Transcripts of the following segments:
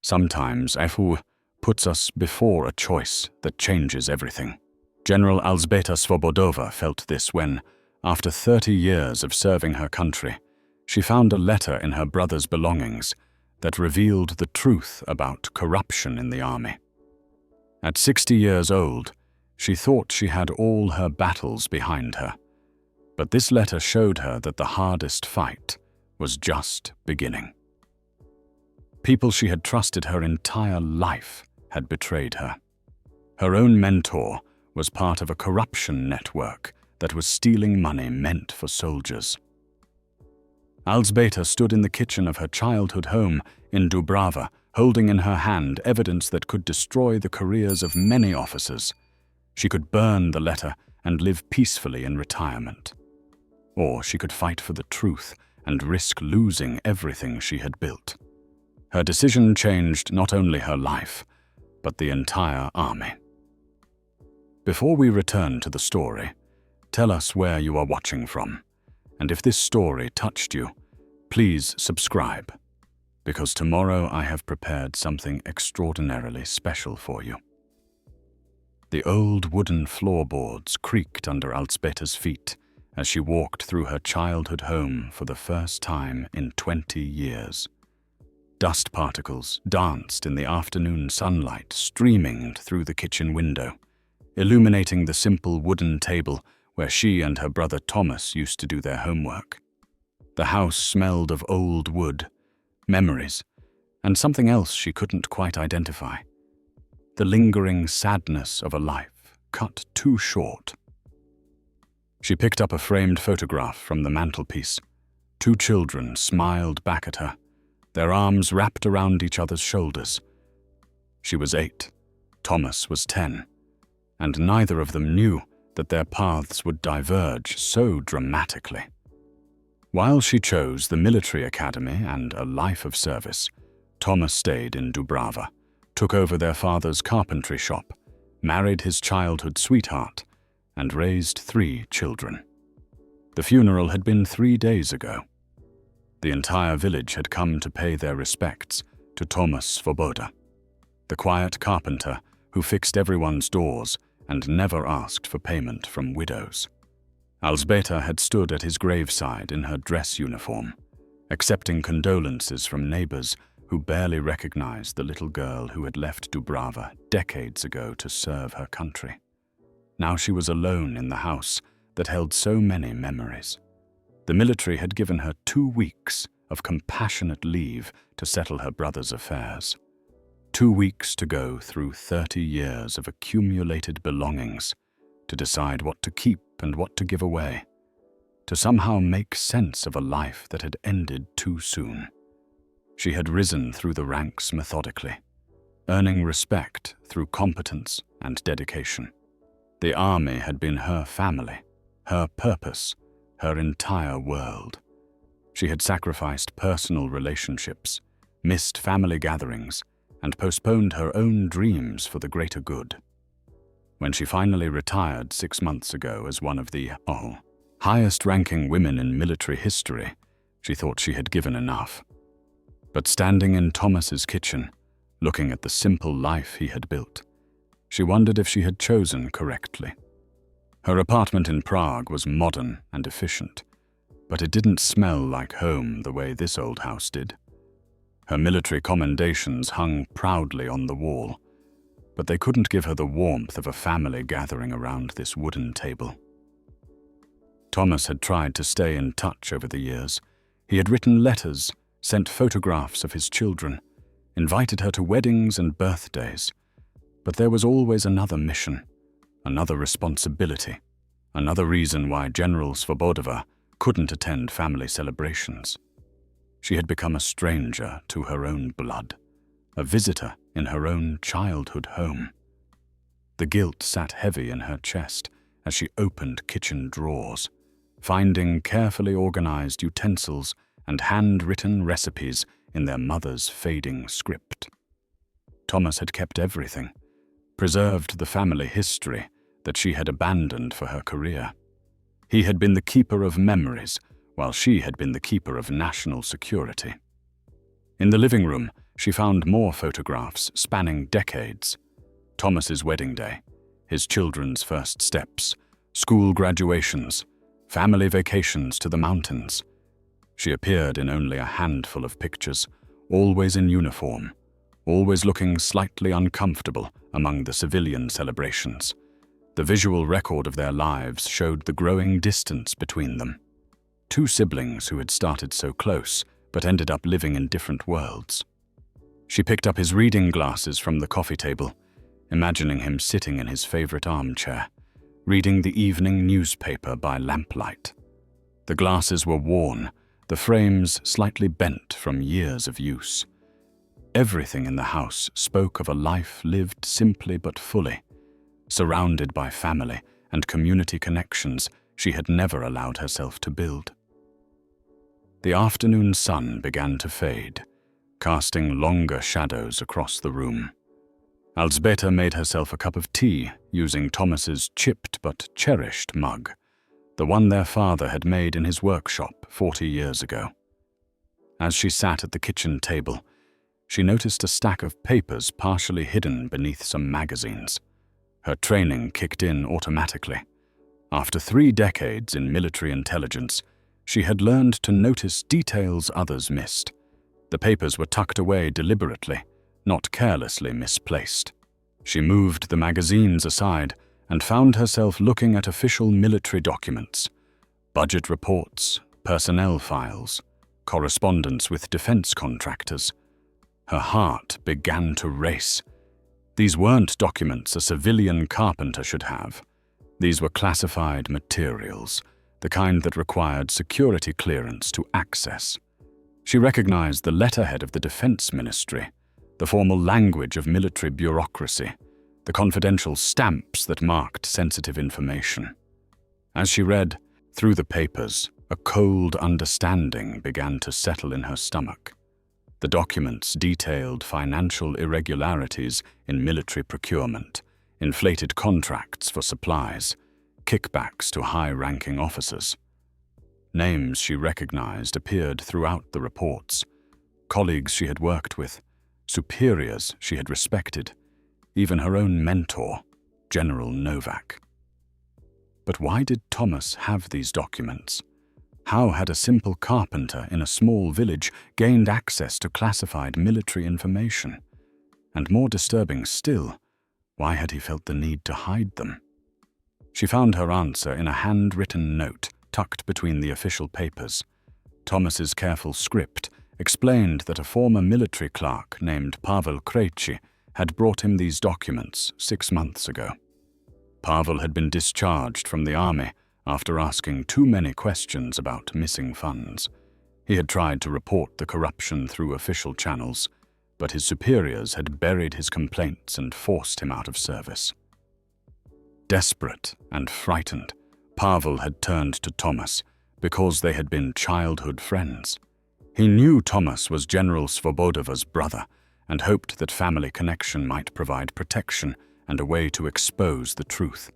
Sometimes Efu puts us before a choice that changes everything. General Alzbeta Svobodova felt this when, after 30 years of serving her country, she found a letter in her brother's belongings that revealed the truth about corruption in the army. At 60 years old, she thought she had all her battles behind her, but this letter showed her that the hardest fight was just beginning. People she had trusted her entire life had betrayed her. Her own mentor was part of a corruption network that was stealing money meant for soldiers. Alzbeta stood in the kitchen of her childhood home in Dubrava, holding in her hand evidence that could destroy the careers of many officers. She could burn the letter and live peacefully in retirement. Or she could fight for the truth and risk losing everything she had built. Her decision changed not only her life, but the entire army. Before we return to the story, tell us where you are watching from, and if this story touched you, please subscribe, because tomorrow I have prepared something extraordinarily special for you. The old wooden floorboards creaked under Alzbeta's feet as she walked through her childhood home for the first time in 20 years. Dust particles danced in the afternoon sunlight, streaming through the kitchen window, illuminating the simple wooden table where she and her brother Thomas used to do their homework. The house smelled of old wood, memories, and something else she couldn't quite identify. The lingering sadness of a life cut too short. She picked up a framed photograph from the mantelpiece. 2 children smiled back at her, their arms wrapped around each other's shoulders. She was 8, Thomas was 10, and neither of them knew that their paths would diverge so dramatically. While she chose the military academy and a life of service, Thomas stayed in Dubrava, took over their father's carpentry shop, married his childhood sweetheart, and raised 3 children. The funeral had been 3 days ago. The entire village had come to pay their respects to Thomas Svoboda, the quiet carpenter who fixed everyone's doors and never asked for payment from widows. Alzbeta had stood at his graveside in her dress uniform, accepting condolences from neighbors who barely recognized the little girl who had left Dubrava decades ago to serve her country. Now she was alone in the house that held so many memories. The military had given her 2 weeks of compassionate leave to settle her brother's affairs. 2 weeks to go through 30 years of accumulated belongings, to decide what to keep and what to give away, to somehow make sense of a life that had ended too soon. She had risen through the ranks methodically, earning respect through competence and dedication. The army had been her family, her purpose, her entire world. She had sacrificed personal relationships, missed family gatherings, and postponed her own dreams for the greater good. When she finally retired 6 months ago as one of the highest-ranking women in military history, she thought she had given enough. But standing in Thomas's kitchen, looking at the simple life he had built, she wondered if she had chosen correctly. Her apartment in Prague was modern and efficient, but it didn't smell like home the way this old house did. Her military commendations hung proudly on the wall, but they couldn't give her the warmth of a family gathering around this wooden table. Thomas had tried to stay in touch over the years. He had written letters, sent photographs of his children, invited her to weddings and birthdays. But there was always another mission, another responsibility, another reason why General Svobodova couldn't attend family celebrations. She had become a stranger to her own blood, a visitor in her own childhood home. The guilt sat heavy in her chest as she opened kitchen drawers, finding carefully organized utensils and handwritten recipes in their mother's fading script. Thomas had kept everything, preserved the family history that she had abandoned for her career. He had been the keeper of memories, while she had been the keeper of national security. In the living room, she found more photographs spanning decades. Thomas's wedding day, his children's first steps, school graduations, family vacations to the mountains. She appeared in only a handful of pictures, always in uniform, always looking slightly uncomfortable among the civilian celebrations. The visual record of their lives showed the growing distance between them. Two siblings who had started so close, but ended up living in different worlds. She picked up his reading glasses from the coffee table, imagining him sitting in his favorite armchair, reading the evening newspaper by lamplight. The glasses were worn, the frames slightly bent from years of use. Everything in the house spoke of a life lived simply but fully, surrounded by family and community connections she had never allowed herself to build. The afternoon sun began to fade, casting longer shadows across the room. Elsbeta made herself a cup of tea using Thomas's chipped but cherished mug, the one their father had made in his workshop 40 years ago. As she sat at the kitchen table, she noticed a stack of papers partially hidden beneath some magazines. Her training kicked in automatically. After 3 decades in military intelligence, she had learned to notice details others missed. The papers were tucked away deliberately, not carelessly misplaced. She moved the magazines aside and found herself looking at official military documents, budget reports, personnel files, correspondence with defense contractors. Her heart began to race. These weren't documents a civilian carpenter should have. These were classified materials, the kind that required security clearance to access. She recognized the letterhead of the Defense Ministry, the formal language of military bureaucracy, the confidential stamps that marked sensitive information. As she read through the papers, a cold understanding began to settle in her stomach. The documents detailed financial irregularities in military procurement, inflated contracts for supplies, kickbacks to high-ranking officers. Names she recognized appeared throughout the reports. Colleagues she had worked with, superiors she had respected, even her own mentor, General Novak. But why did Thomas have these documents? How had a simple carpenter in a small village gained access to classified military information? And more disturbing still, why had he felt the need to hide them? She found her answer in a handwritten note tucked between the official papers. Thomas's careful script explained that a former military clerk named Pavel Krejci had brought him these documents 6 months ago. Pavel had been discharged from the army after asking too many questions about missing funds. He had tried to report the corruption through official channels, but his superiors had buried his complaints and forced him out of service. Desperate and frightened, Pavel had turned to Thomas because they had been childhood friends. He knew Thomas was General Svobodova's brother and hoped that family connection might provide protection and a way to expose the truth.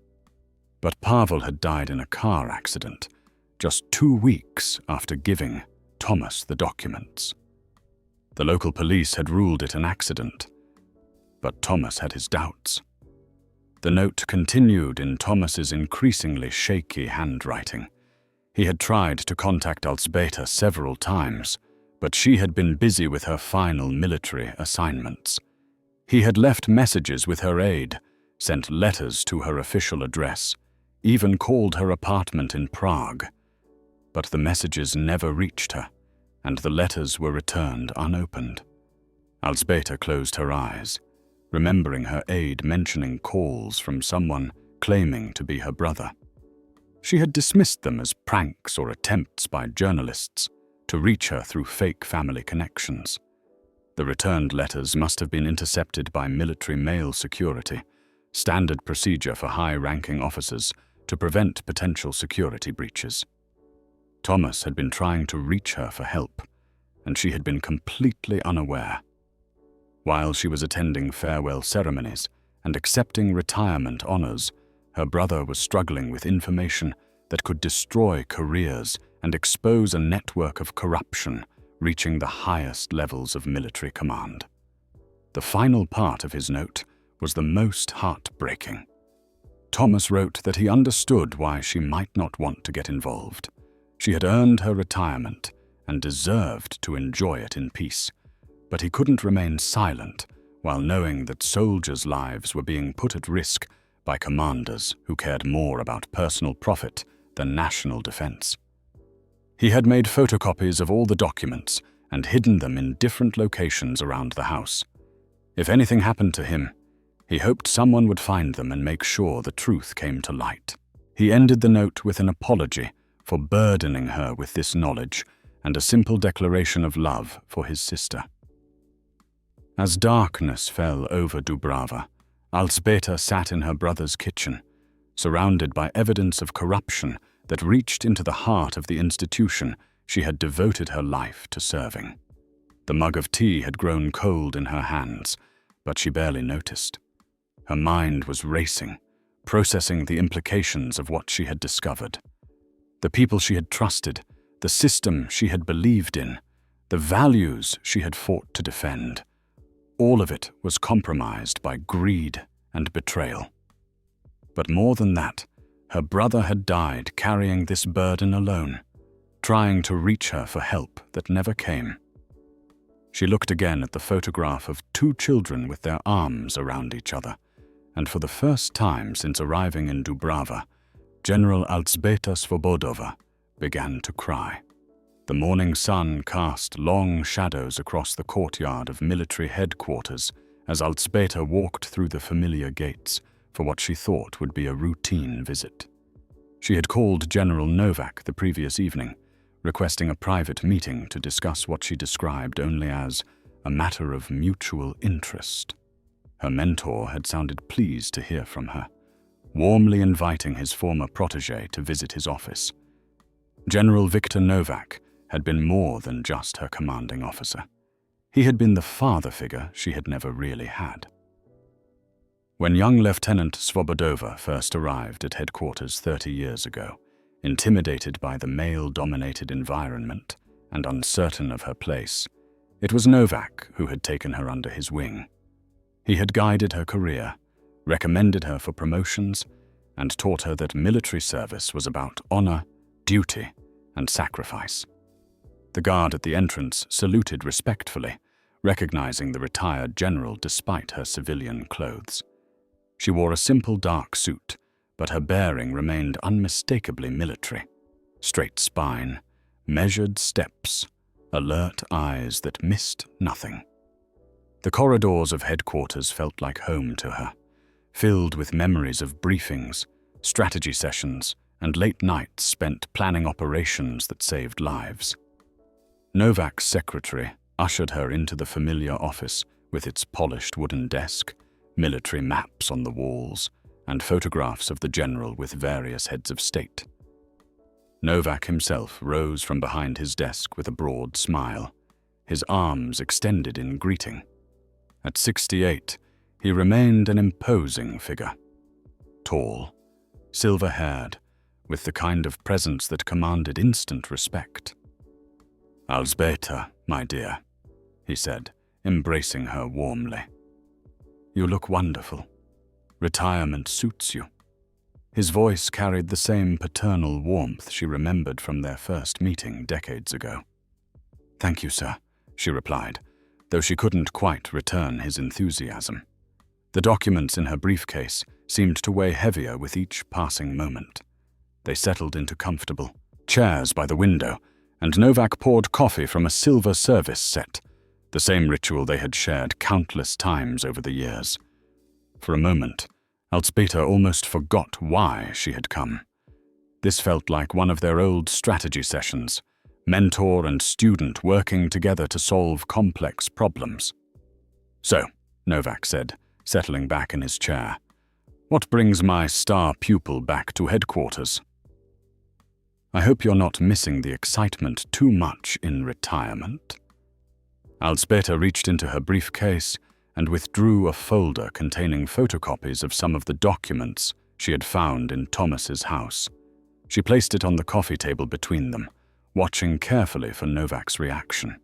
But Pavel had died in a car accident just 2 weeks after giving Thomas the documents. The local police had ruled it an accident, but Thomas had his doubts. The note continued in Thomas's increasingly shaky handwriting. He had tried to contact Elsbeta several times, but she had been busy with her final military assignments. He had left messages with her aide, sent letters to her official address, even called her apartment in Prague. But the messages never reached her, and the letters were returned unopened. Elsbeta closed her eyes, remembering her aide mentioning calls from someone claiming to be her brother. She had dismissed them as pranks or attempts by journalists to reach her through fake family connections. The returned letters must have been intercepted by military mail security, standard procedure for high-ranking officers to prevent potential security breaches. Thomas had been trying to reach her for help, and she had been completely unaware. While she was attending farewell ceremonies and accepting retirement honors, her brother was struggling with information that could destroy careers and expose a network of corruption reaching the highest levels of military command. The final part of his note was the most heartbreaking. Thomas wrote that he understood why she might not want to get involved. She had earned her retirement and deserved to enjoy it in peace, but he couldn't remain silent while knowing that soldiers' lives were being put at risk by commanders who cared more about personal profit than national defense. He had made photocopies of all the documents and hidden them in different locations around the house. If anything happened to him, he hoped someone would find them and make sure the truth came to light. He ended the note with an apology for burdening her with this knowledge and a simple declaration of love for his sister. As darkness fell over Dubrava, Alzbeta sat in her brother's kitchen, surrounded by evidence of corruption that reached into the heart of the institution she had devoted her life to serving. The mug of tea had grown cold in her hands, but she barely noticed. Her mind was racing, processing the implications of what she had discovered. The people she had trusted, the system she had believed in, the values she had fought to defend. All of it was compromised by greed and betrayal. But more than that, her brother had died carrying this burden alone, trying to reach her for help that never came. She looked again at the photograph of two children with their arms around each other, and for the first time since arriving in Dubrava, General Alzbeta Svobodova began to cry. The morning sun cast long shadows across the courtyard of military headquarters as Alzbeta walked through the familiar gates for what she thought would be a routine visit. She had called General Novak the previous evening, requesting a private meeting to discuss what she described only as a matter of mutual interest. Her mentor had sounded pleased to hear from her, warmly inviting his former protégé to visit his office. General Viktor Novak had been more than just her commanding officer. He had been the father figure she had never really had. When young Lieutenant Svobodova first arrived at headquarters 30 years ago, intimidated by the male-dominated environment and uncertain of her place, it was Novak who had taken her under his wing. He had guided her career, recommended her for promotions, and taught her that military service was about honor, duty, and sacrifice. The guard at the entrance saluted respectfully, recognizing the retired general despite her civilian clothes. She wore a simple dark suit, but her bearing remained unmistakably military. Straight spine, measured steps, alert eyes that missed nothing. The corridors of headquarters felt like home to her, filled with memories of briefings, strategy sessions, and late nights spent planning operations that saved lives. Novak's secretary ushered her into the familiar office with its polished wooden desk, military maps on the walls, and photographs of the general with various heads of state. Novak himself rose from behind his desk with a broad smile, his arms extended in greeting. At 68, he remained an imposing figure. Tall, silver-haired, with the kind of presence that commanded instant respect. "Alzbeta, my dear," he said, embracing her warmly. "You look wonderful. Retirement suits you." His voice carried the same paternal warmth she remembered from their first meeting decades ago. "Thank you, sir," she replied, though she couldn't quite return his enthusiasm. The documents in her briefcase seemed to weigh heavier with each passing moment. They settled into comfortable chairs by the window, and Novak poured coffee from a silver service set, the same ritual they had shared countless times over the years. For a moment, Alzbeta almost forgot why she had come. This felt like one of their old strategy sessions, mentor and student working together to solve complex problems. "So," Novak said, settling back in his chair, "what brings my star pupil back to headquarters?" "I hope you're not missing the excitement too much in retirement." Alzbeta reached into her briefcase and withdrew a folder containing photocopies of some of the documents she had found in Thomas's house. She placed it on the coffee table between them, watching carefully for Novak's reaction.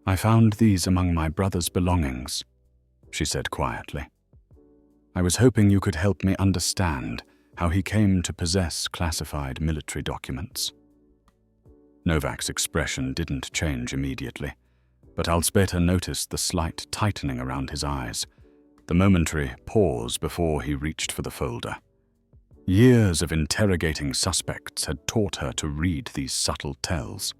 "I found these among my brother's belongings," she said quietly. "I was hoping you could help me understand how he came to possess classified military documents." Novak's expression didn't change immediately, but Alzbeta noticed the slight tightening around his eyes, the momentary pause before he reached for the folder. Years of interrogating suspects had taught her to read these subtle tells.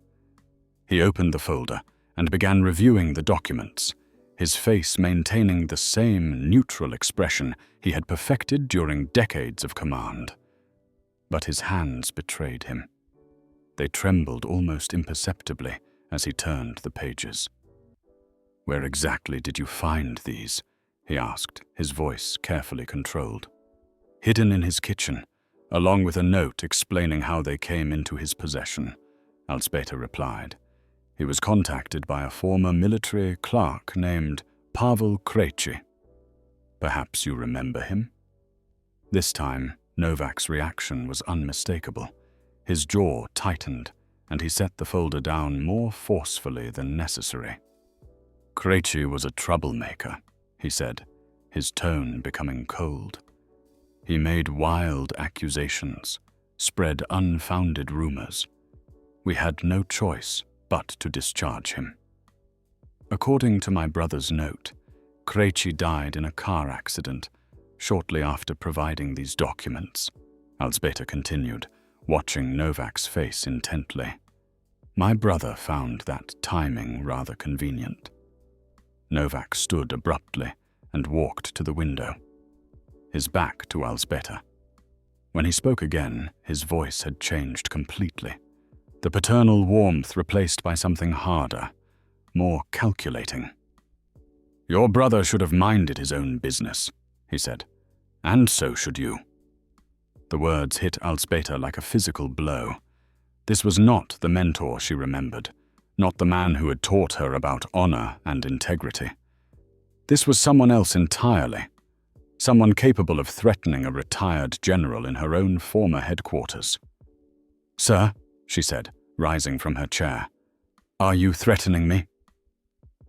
He opened the folder and began reviewing the documents, his face maintaining the same neutral expression he had perfected during decades of command. But his hands betrayed him. They trembled almost imperceptibly as he turned the pages. "Where exactly did you find these?" he asked, his voice carefully controlled. "Hidden in his kitchen, along with a note explaining how they came into his possession," Alzbeta replied. "He was contacted by a former military clerk named Pavel Krejci. Perhaps you remember him?" This time, Novak's reaction was unmistakable. His jaw tightened, and he set the folder down more forcefully than necessary. "Krejci was a troublemaker," he said, his tone becoming cold. "He made wild accusations, spread unfounded rumors. We had no choice but to discharge him. According to my brother's note, Krejci died in a car accident shortly after providing these documents," Alzbeta continued, watching Novak's face intently. "My brother found that timing rather convenient." Novak stood abruptly and walked to the window, his back to Alzbeta. When he spoke again, his voice had changed completely, the paternal warmth replaced by something harder, more calculating. "Your brother should have minded his own business," he said, "and so should you." The words hit Alzbeta like a physical blow. This was not the mentor she remembered, not the man who had taught her about honor and integrity. This was someone else entirely, someone capable of threatening a retired general in her own former headquarters. "Sir," she said, rising from her chair, "are you threatening me?"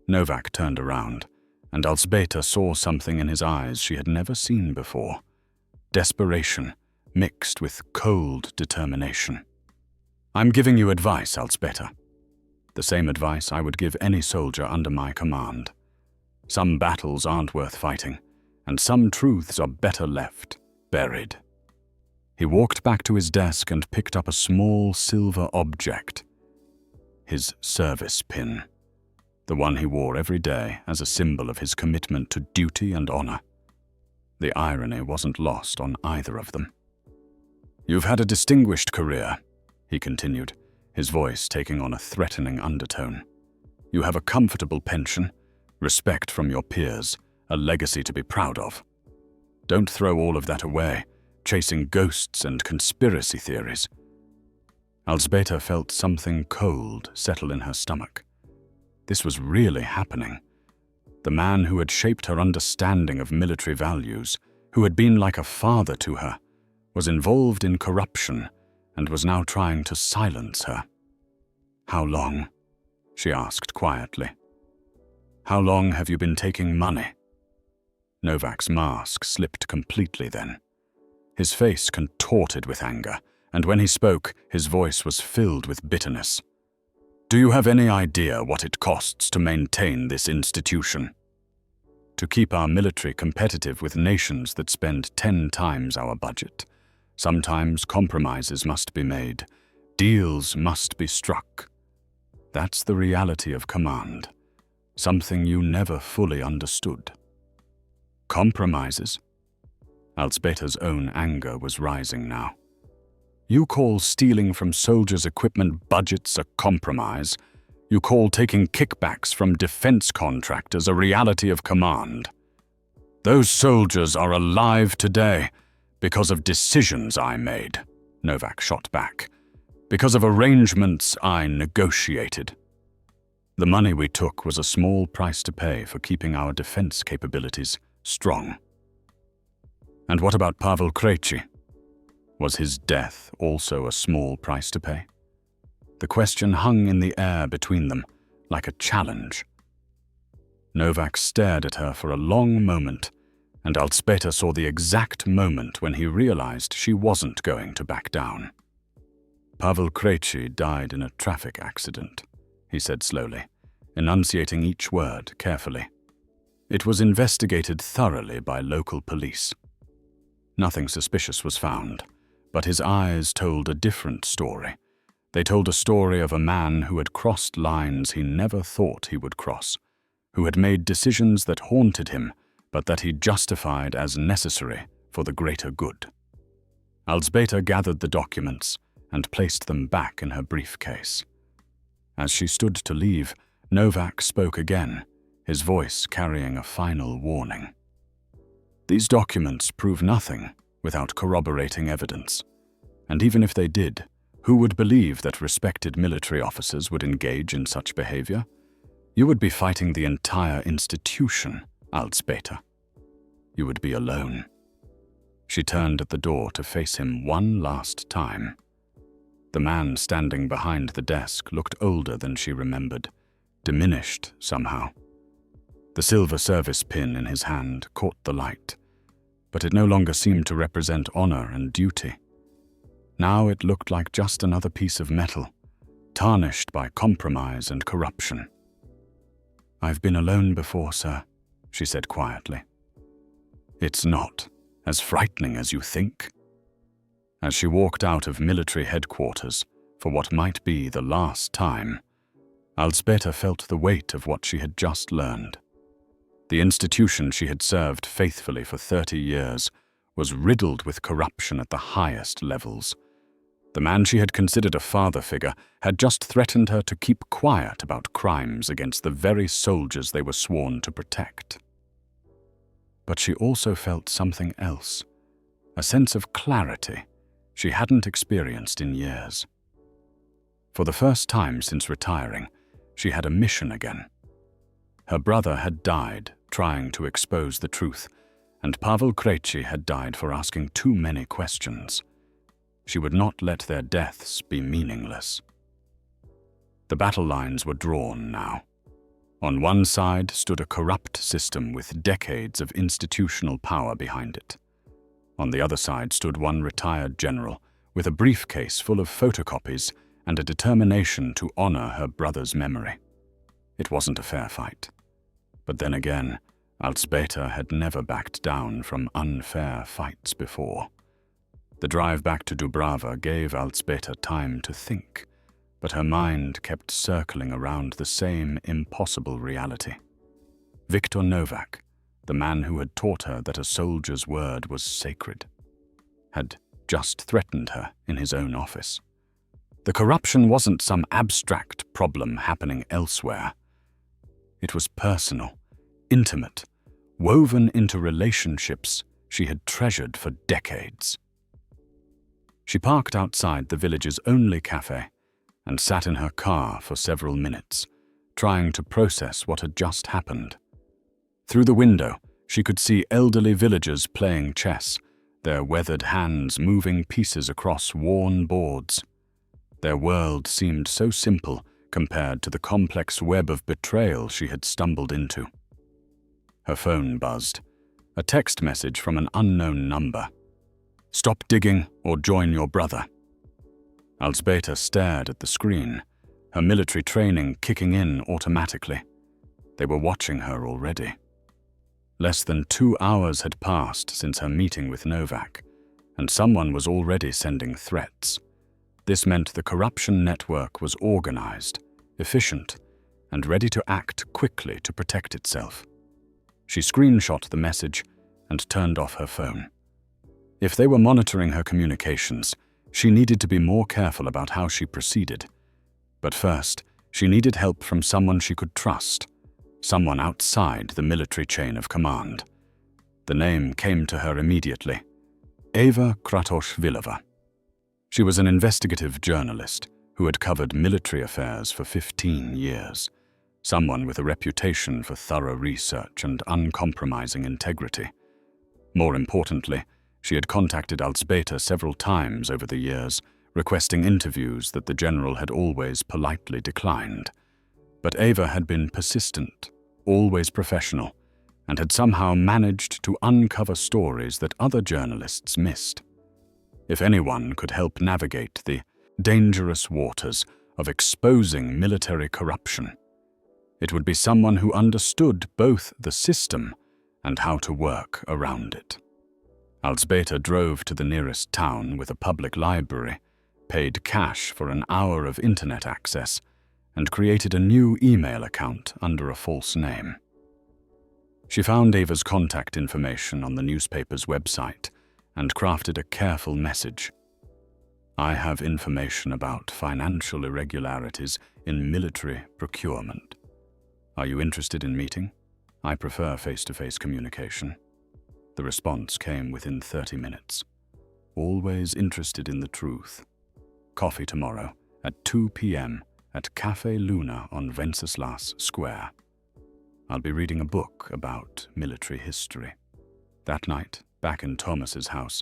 Novak turned around, and Alzbeta saw something in his eyes she had never seen before: desperation mixed with cold determination. "I'm giving you advice, Alzbeta. The same advice I would give any soldier under my command. Some battles aren't worth fighting, and some truths are better left buried." He walked back to his desk and picked up a small silver object. His service pin, the one he wore every day as a symbol of his commitment to duty and honor. The irony wasn't lost on either of them. "You've had a distinguished career," he continued, his voice taking on a threatening undertone. "You have a comfortable pension, respect from your peers, a legacy to be proud of. Don't throw all of that away, chasing ghosts and conspiracy theories." Alzbeta felt something cold settle in her stomach. This was really happening. The man who had shaped her understanding of military values, who had been like a father to her, was involved in corruption and was now trying to silence her. "How long?" she asked quietly. "How long have you been taking money?" Novak's mask slipped completely then. His face contorted with anger, and when he spoke, his voice was filled with bitterness. "Do you have any idea what it costs to maintain this institution? To keep our military competitive with nations that spend 10 times our budget, sometimes compromises must be made, deals must be struck. That's the reality of command, something you never fully understood." "Compromises?" Alzbeta's own anger was rising now. "You call stealing from soldiers' equipment budgets a compromise? You call taking kickbacks from defense contractors a reality of command? Those soldiers are alive today because of decisions I made," Novak shot back, "because of arrangements I negotiated. The money we took was a small price to pay for keeping our defense capabilities strong." "And what about Pavel Krejci? Was his death also a small price to pay?" The question hung in the air between them, like a challenge. Novak stared at her for a long moment, and Alzbeta saw the exact moment when he realized she wasn't going to back down. Pavel Krejci died in a traffic accident, he said slowly, enunciating each word carefully. It was investigated thoroughly by local police. Nothing suspicious was found, but his eyes told a different story. They told a story of a man who had crossed lines he never thought he would cross, who had made decisions that haunted him, but that he justified as necessary for the greater good. Alzbeta gathered the documents and placed them back in her briefcase. As she stood to leave, Novak spoke again, his voice carrying a final warning. These documents prove nothing without corroborating evidence, and even if they did, who would believe that respected military officers would engage in such behavior? You would be fighting the entire institution, Alzbeta. You would be alone. She turned at the door to face him one last time. The man standing behind the desk looked older than she remembered, diminished somehow. The silver service pin in his hand caught the light, but it no longer seemed to represent honor and duty. Now it looked like just another piece of metal, tarnished by compromise and corruption. "I've been alone before, sir," she said quietly. "It's not as frightening as you think." As she walked out of military headquarters for what might be the last time, Alzbeta felt the weight of what she had just learned. The institution she had served faithfully for 30 years was riddled with corruption at the highest levels. The man she had considered a father figure had just threatened her to keep quiet about crimes against the very soldiers they were sworn to protect. But she also felt something else, a sense of clarity she hadn't experienced in years. For the first time since retiring, she had a mission again. Her brother had died trying to expose the truth, and Pavel Krejci had died for asking too many questions. She would not let their deaths be meaningless. The battle lines were drawn now. On one side stood a corrupt system with decades of institutional power behind it. On the other side stood one retired general with a briefcase full of photocopies and a determination to honor her brother's memory. It wasn't a fair fight. But then again, Alzbeta had never backed down from unfair fights before. The drive back to Dubrava gave Alzbeta time to think, but her mind kept circling around the same impossible reality. Viktor Novak, the man who had taught her that a soldier's word was sacred, had just threatened her in his own office. The corruption wasn't some abstract problem happening elsewhere. It was personal, intimate, woven into relationships she had treasured for decades. She parked outside the village's only cafe and sat in her car for several minutes, trying to process what had just happened. Through the window, she could see elderly villagers playing chess, their weathered hands moving pieces across worn boards. Their world seemed so simple compared to the complex web of betrayal she had stumbled into. Her phone buzzed, a text message from an unknown number. "Stop digging or join your brother." Alzbeta stared at the screen, her military training kicking in automatically. They were watching her already. Less than 2 hours had passed since her meeting with Novak, and someone was already sending threats. This meant the corruption network was organized, efficient, and ready to act quickly to protect itself. She screenshot the message and turned off her phone. If they were monitoring her communications, she needed to be more careful about how she proceeded. But first, she needed help from someone she could trust, someone outside the military chain of command. The name came to her immediately: Eva Kratochvilova. She was an investigative journalist who had covered military affairs for 15 years, someone with a reputation for thorough research and uncompromising integrity. More importantly, she had contacted Alzbeta several times over the years, requesting interviews that the general had always politely declined. But Eva had been persistent, always professional, and had somehow managed to uncover stories that other journalists missed. If anyone could help navigate the dangerous waters of exposing military corruption, it would be someone who understood both the system and how to work around it. Alzbeta drove to the nearest town with a public library, paid cash for an hour of internet access, and created a new email account under a false name. She found Ava's contact information on the newspaper's website and crafted a careful message. I have information about financial irregularities in military procurement. Are you interested in meeting? I prefer face-to-face communication. The response came within 30 minutes. Always interested in the truth. Coffee tomorrow at 2 p.m. at Café Luna on Wenceslas Square. I'll be reading a book about military history. That night, back in Thomas's house,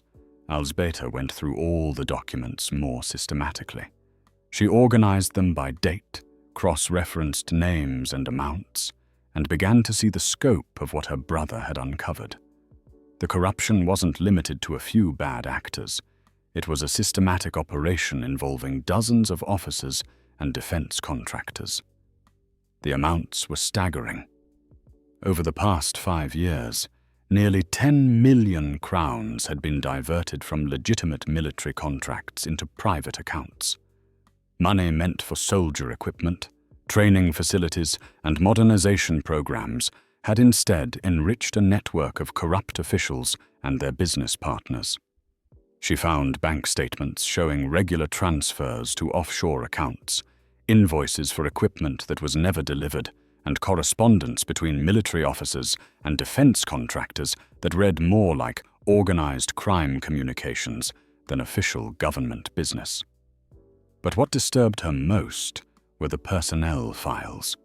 Alzbeta went through all the documents more systematically. She organized them by date, cross-referenced names and amounts, and began to see the scope of what her brother had uncovered. The corruption wasn't limited to a few bad actors. It was a systematic operation involving dozens of officers and defense contractors. The amounts were staggering. Over the past 5 years, nearly 10 million crowns had been diverted from legitimate military contracts into private accounts. Money meant for soldier equipment, training facilities, and modernization programs had instead enriched a network of corrupt officials and their business partners. She found bank statements showing regular transfers to offshore accounts, invoices for equipment that was never delivered, and correspondence between military officers and defense contractors that read more like organized crime communications than official government business. But what disturbed her most were the personnel files.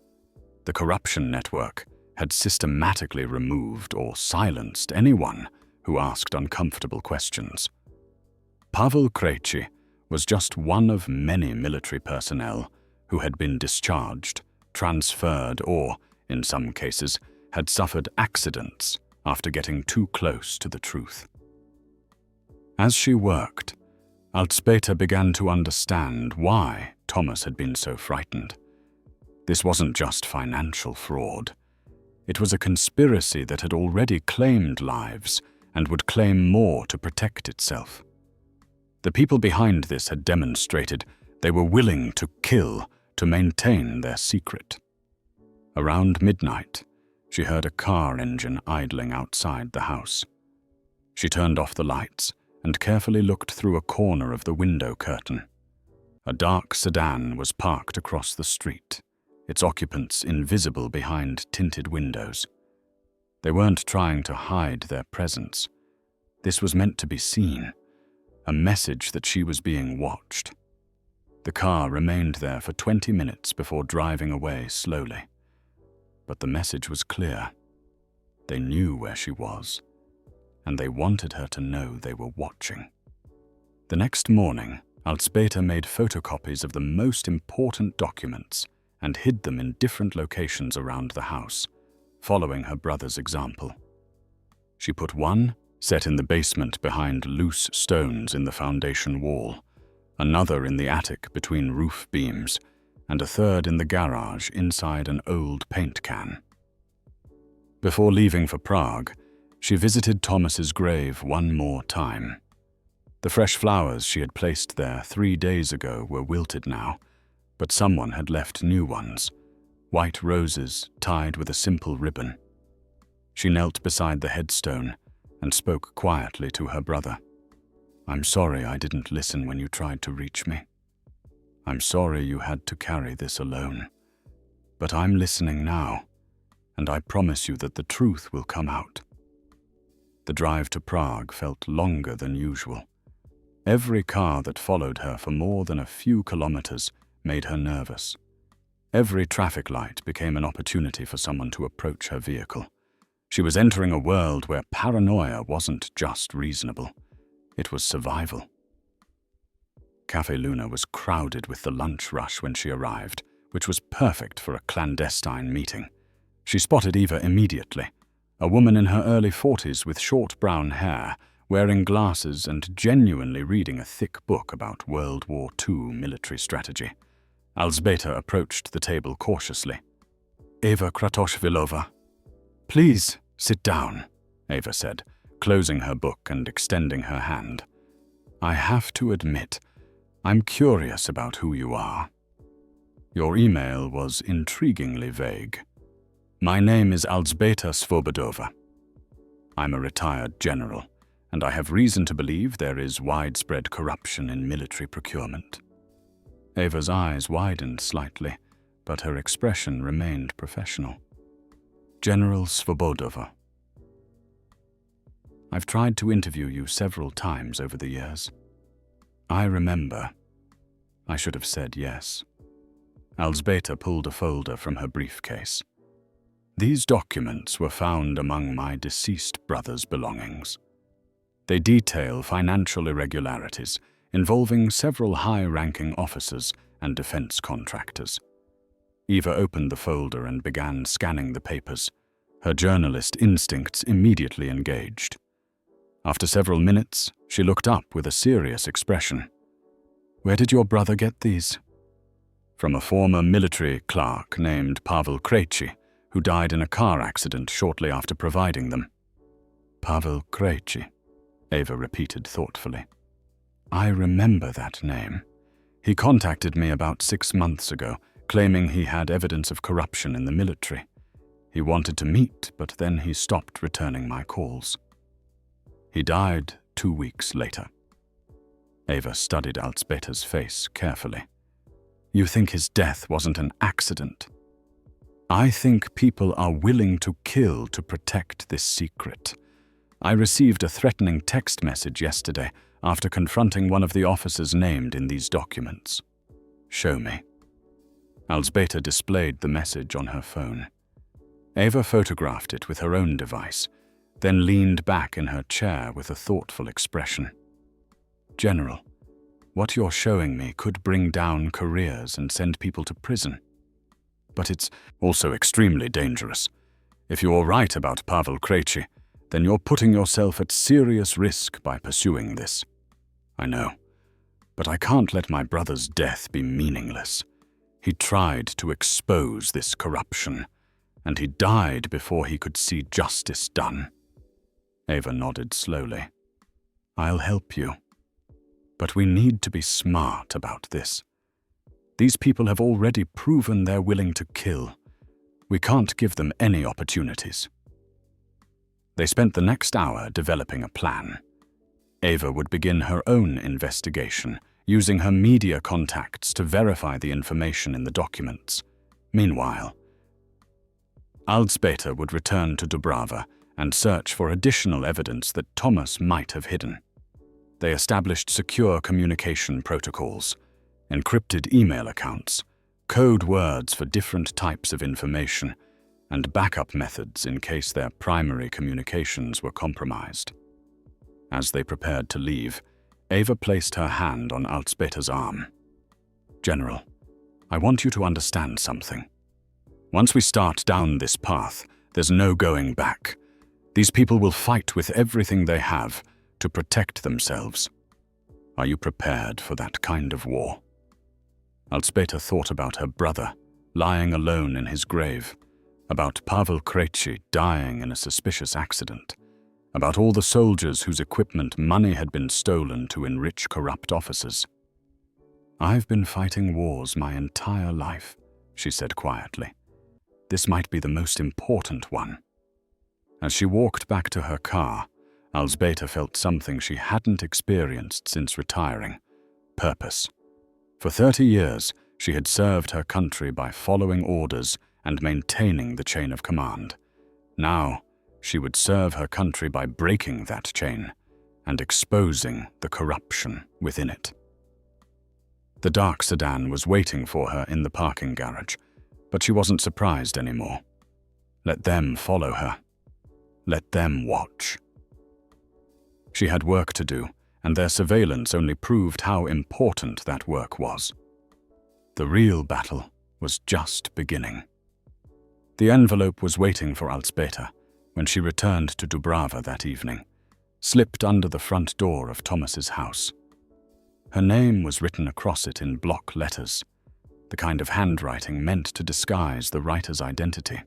The corruption network had systematically removed or silenced anyone who asked uncomfortable questions. Pavel Krejci was just one of many military personnel who had been discharged, transferred, or, in some cases, had suffered accidents after getting too close to the truth. As she worked, Alzbeta began to understand why Thomas had been so frightened. This wasn't just financial fraud. It was a conspiracy that had already claimed lives and would claim more to protect itself. The people behind this had demonstrated they were willing to kill to maintain their secret. Around midnight, she heard a car engine idling outside the house. She turned off the lights and carefully looked through a corner of the window curtain. A dark sedan was parked across the street, its occupants invisible behind tinted windows. They weren't trying to hide their presence. This was meant to be seen, a message that she was being watched. The car remained there for 20 minutes before driving away slowly. But the message was clear. They knew where she was, and they wanted her to know they were watching. The next morning, Alzbeta made photocopies of the most important documents and hid them in different locations around the house, following her brother's example. She put one set in the basement behind loose stones in the foundation wall, another in the attic between roof beams, and a third in the garage inside an old paint can. Before leaving for Prague, she visited Thomas's grave one more time. The fresh flowers she had placed there 3 days ago were wilted now, but someone had left new ones, white roses tied with a simple ribbon. She knelt beside the headstone and spoke quietly to her brother. "I'm sorry I didn't listen when you tried to reach me. I'm sorry you had to carry this alone. But I'm listening now, and I promise you that the truth will come out." The drive to Prague felt longer than usual. Every car that followed her for more than a few kilometers made her nervous. Every traffic light became an opportunity for someone to approach her vehicle. She was entering a world where paranoia wasn't just reasonable. It was survival. Café Luna was crowded with the lunch rush when she arrived, which was perfect for a clandestine meeting. She spotted Eva immediately, a woman in her early 40s with short brown hair, wearing glasses and genuinely reading a thick book about World War II military strategy. Elżbieta approached the table cautiously. "Eva Kratochvilova." "Please, sit down," Eva said, closing her book and extending her hand. "I have to admit, I'm curious about who you are. Your email was intriguingly vague. My name is Elżbieta Svobodova. I'm a retired general, and I have reason to believe there is widespread corruption in military procurement." Eva's eyes widened slightly, but her expression remained professional. "General Svobodova. I've tried to interview you several times over the years. I remember. I should have said yes." Elżbieta pulled a folder from her briefcase. "These documents were found among my deceased brother's belongings. They detail financial irregularities involving several high-ranking officers and defense contractors." Eva opened the folder and began scanning the papers, her journalist instincts immediately engaged. After several minutes, she looked up with a serious expression. "Where did your brother get these?" "From a former military clerk named Pavel Krejci, who died in a car accident shortly after providing them." "Pavel Krejci," Eva repeated thoughtfully. "I remember that name. He contacted me about 6 months ago, claiming he had evidence of corruption in the military. He wanted to meet, but then he stopped returning my calls. He died 2 weeks later." Eva studied Elżbieta's face carefully. "You think his death wasn't an accident?" "I think people are willing to kill to protect this secret. I received a threatening text message yesterday after confronting one of the officers named in these documents." "Show me." Elżbieta displayed the message on her phone. Eva photographed it with her own device, then leaned back in her chair with a thoughtful expression. "General, what you're showing me could bring down careers and send people to prison. But it's also extremely dangerous. If you're right about Pavel Krejci, then you're putting yourself at serious risk by pursuing this. I know, but I can't let my brother's death be meaningless. He tried to expose this corruption, and he died before he could see justice done." Eva nodded slowly. "I'll help you. But we need to be smart about this. These people have already proven they're willing to kill. We can't give them any opportunities." They spent the next hour developing a plan. Eva would begin her own investigation, using her media contacts to verify the information in the documents. Meanwhile, Elżbieta would return to Dubrava and search for additional evidence that Thomas might have hidden. They established secure communication protocols, encrypted email accounts, code words for different types of information, and backup methods in case their primary communications were compromised. As they prepared to leave, Eva placed her hand on Elżbieta's arm. "General, I want you to understand something. Once we start down this path, there's no going back. These people will fight with everything they have to protect themselves. Are you prepared for that kind of war?" Elżbieta thought about her brother, lying alone in his grave, about Pavel Krejci dying in a suspicious accident, about all the soldiers whose equipment money had been stolen to enrich corrupt officers. "I've been fighting wars my entire life," she said quietly. "This might be the most important one." As she walked back to her car, Elżbieta felt something she hadn't experienced since retiring: purpose. For 30 years, she had served her country by following orders and maintaining the chain of command. Now, she would serve her country by breaking that chain and exposing the corruption within it. The dark sedan was waiting for her in the parking garage, but she wasn't surprised anymore. Let them follow her. Let them watch. She had work to do, and their surveillance only proved how important that work was. The real battle was just beginning. The envelope was waiting for Alzbeta when she returned to Dubrava that evening, slipped under the front door of Thomas's house. Her name was written across it in block letters, the kind of handwriting meant to disguise the writer's identity.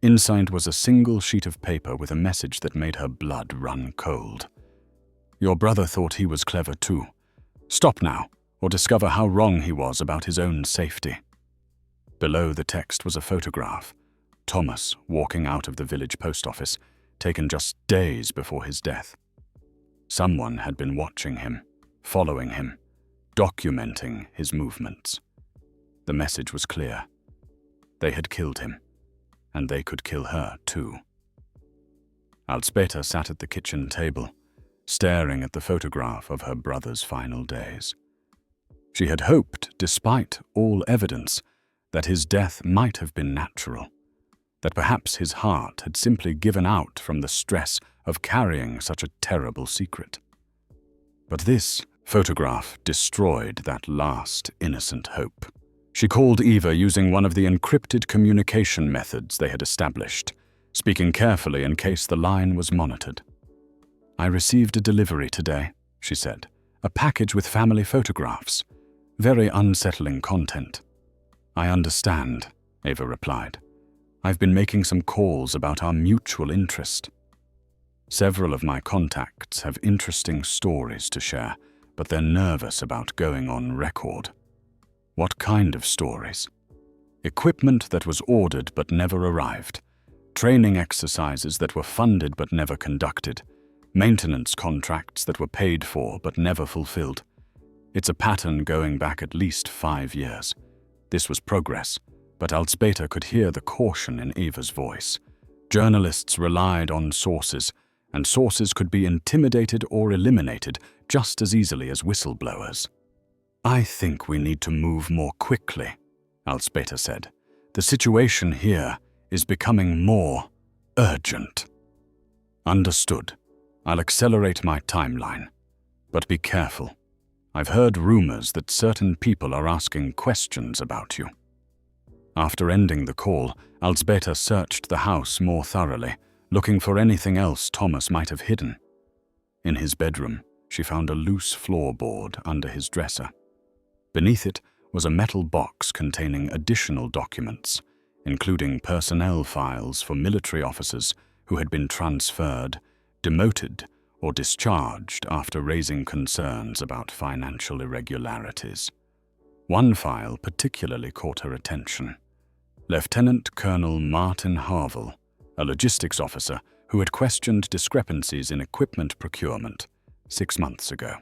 Inside was a single sheet of paper with a message that made her blood run cold. Your brother thought he was clever too. Stop now, or discover how wrong he was about his own safety. Below the text was a photograph, Thomas walking out of the village post office, taken just days before his death. Someone had been watching him, following him, documenting his movements. The message was clear. They had killed him, and they could kill her too. Alzbeta sat at the kitchen table, staring at the photograph of her brother's final days. She had hoped, despite all evidence, that his death might have been natural, that perhaps his heart had simply given out from the stress of carrying such a terrible secret. But this photograph destroyed that last innocent hope. She called Eva using one of the encrypted communication methods they had established, speaking carefully in case the line was monitored. I received a delivery today, she said, a package with family photographs. Very unsettling content. I understand, Eva replied. I've been making some calls about our mutual interest. Several of my contacts have interesting stories to share, but they're nervous about going on record. What kind of stories? Equipment that was ordered but never arrived, training exercises that were funded but never conducted, maintenance contracts that were paid for but never fulfilled. It's a pattern going back at least 5 years. This was progress, but Alzbeta could hear the caution in Eva's voice. Journalists relied on sources, and sources could be intimidated or eliminated just as easily as whistleblowers. I think we need to move more quickly, Alzbeta said. The situation here is becoming more urgent. Understood. I'll accelerate my timeline. But be careful. I've heard rumors that certain people are asking questions about you. After ending the call, Alzbeta searched the house more thoroughly, looking for anything else Thomas might have hidden. In his bedroom, she found a loose floorboard under his dresser. Beneath it was a metal box containing additional documents, including personnel files for military officers who had been transferred, demoted, or discharged after raising concerns about financial irregularities. One file particularly caught her attention. Lieutenant Colonel Martin Harville, a logistics officer who had questioned discrepancies in equipment procurement 6 months ago.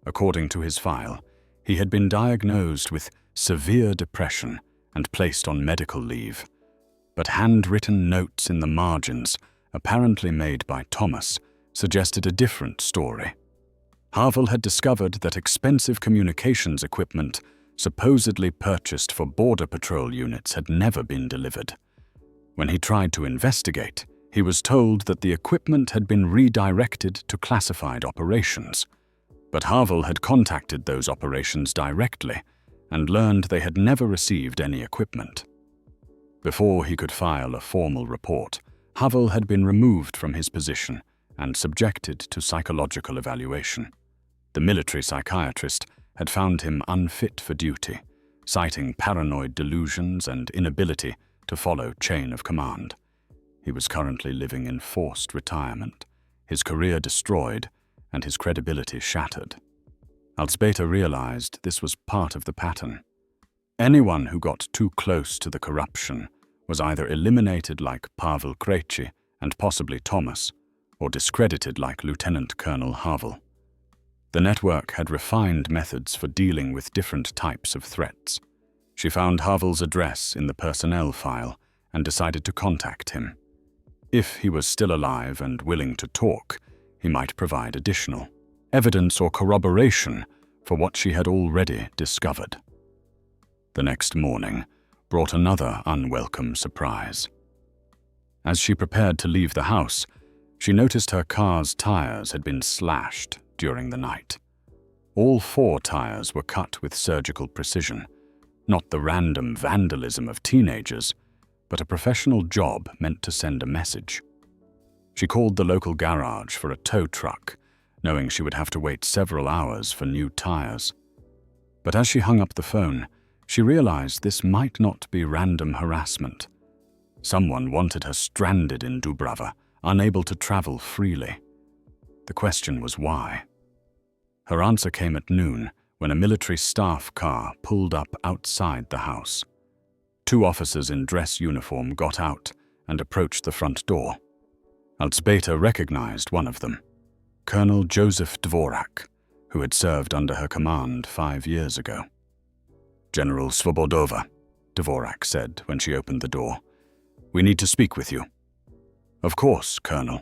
According to his file, he had been diagnosed with severe depression and placed on medical leave, but handwritten notes in the margins, apparently made by Thomas, suggested a different story. Harville had discovered that expensive communications equipment supposedly purchased for border patrol units had never been delivered. When he tried to investigate, he was told that the equipment had been redirected to classified operations. But Harville had contacted those operations directly and learned they had never received any equipment. Before he could file a formal report, Harville had been removed from his position and subjected to psychological evaluation. The military psychiatrist had found him unfit for duty, citing paranoid delusions and inability to follow chain of command. He was currently living in forced retirement, his career destroyed, and his credibility shattered. Alzbeta realized this was part of the pattern. Anyone who got too close to the corruption was either eliminated like Pavel Krejci and possibly Thomas, or discredited like Lieutenant Colonel Harville. The network had refined methods for dealing with different types of threats. She found Harville's address in the personnel file and decided to contact him. If he was still alive and willing to talk, he might provide additional evidence or corroboration for what she had already discovered. The next morning brought another unwelcome surprise. As she prepared to leave the house, she noticed her car's tires had been slashed during the night. All 4 tires were cut with surgical precision, not the random vandalism of teenagers, but a professional job meant to send a message. She called the local garage for a tow truck, knowing she would have to wait several hours for new tires. But as she hung up the phone, she realized this might not be random harassment. Someone wanted her stranded in Dubrava, unable to travel freely. The question was why. Her answer came at noon, when a military staff car pulled up outside the house. 2 officers in dress uniform got out and approached the front door. Alzbeta recognized one of them, Colonel Joseph Dvorak, who had served under her command 5 years ago. "General Svobodova," Dvorak said when she opened the door. "We need to speak with you." "Of course, Colonel."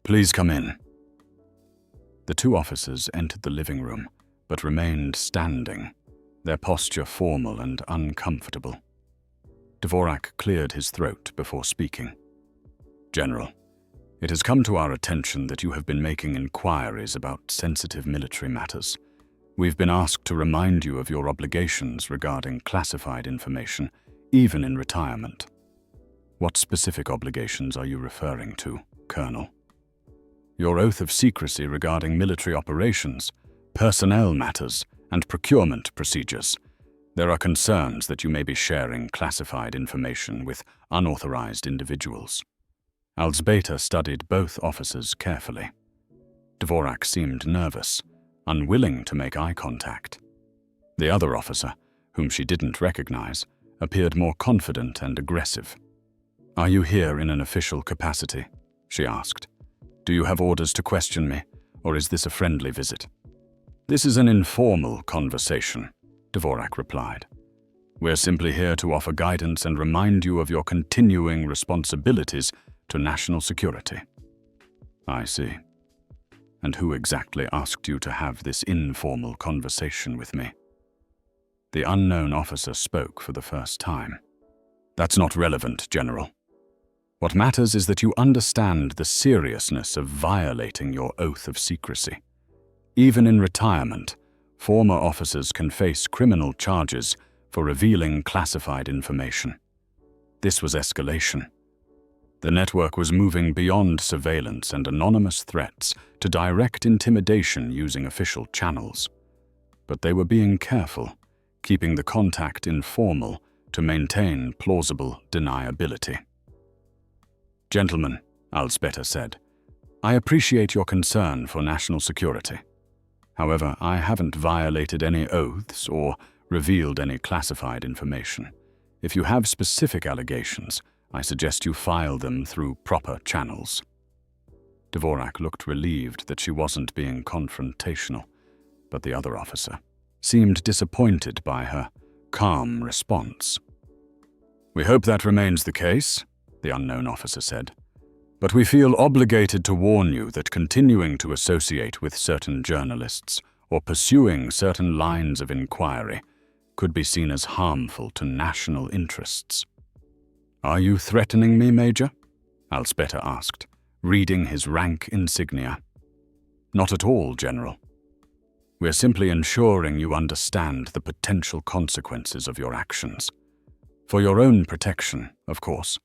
"Please come in." The 2 officers entered the living room, but remained standing, their posture formal and uncomfortable. Dvorak cleared his throat before speaking. "General, it has come to our attention that you have been making inquiries about sensitive military matters. We've been asked to remind you of your obligations regarding classified information, even in retirement." "What specific obligations are you referring to, Colonel?" "Your oath of secrecy regarding military operations, personnel matters, and procurement procedures. There are concerns that you may be sharing classified information with unauthorized individuals." Alzbeta studied both officers carefully. Dvorak seemed nervous, unwilling to make eye contact. The other officer, whom she didn't recognize, appeared more confident and aggressive. "Are you here in an official capacity?" she asked. "Do you have orders to question me, or is this a friendly visit?" "This is an informal conversation," Dvorak replied. "We're simply here to offer guidance and remind you of your continuing responsibilities to national security." "I see. And who exactly asked you to have this informal conversation with me?" The unknown officer spoke for the first time. "That's not relevant, General. What matters is that you understand the seriousness of violating your oath of secrecy. Even in retirement, former officers can face criminal charges for revealing classified information. This was escalation. The network was moving beyond surveillance and anonymous threats to direct intimidation using official channels. But they were being careful, keeping the contact informal to maintain plausible deniability. "Gentlemen," Alzbeta said, "I appreciate your concern for national security. However, I haven't violated any oaths or revealed any classified information. If you have specific allegations, I suggest you file them through proper channels." Dvorak looked relieved that she wasn't being confrontational, but the other officer seemed disappointed by her calm response. "We hope that remains the case," the unknown officer said. "But we feel obligated to warn you that continuing to associate with certain journalists or pursuing certain lines of inquiry could be seen as harmful to national interests." "Are you threatening me, Major?" Alzbeta asked, reading his rank insignia. "Not at all, General. We're simply ensuring you understand the potential consequences of your actions. For your own protection, of course."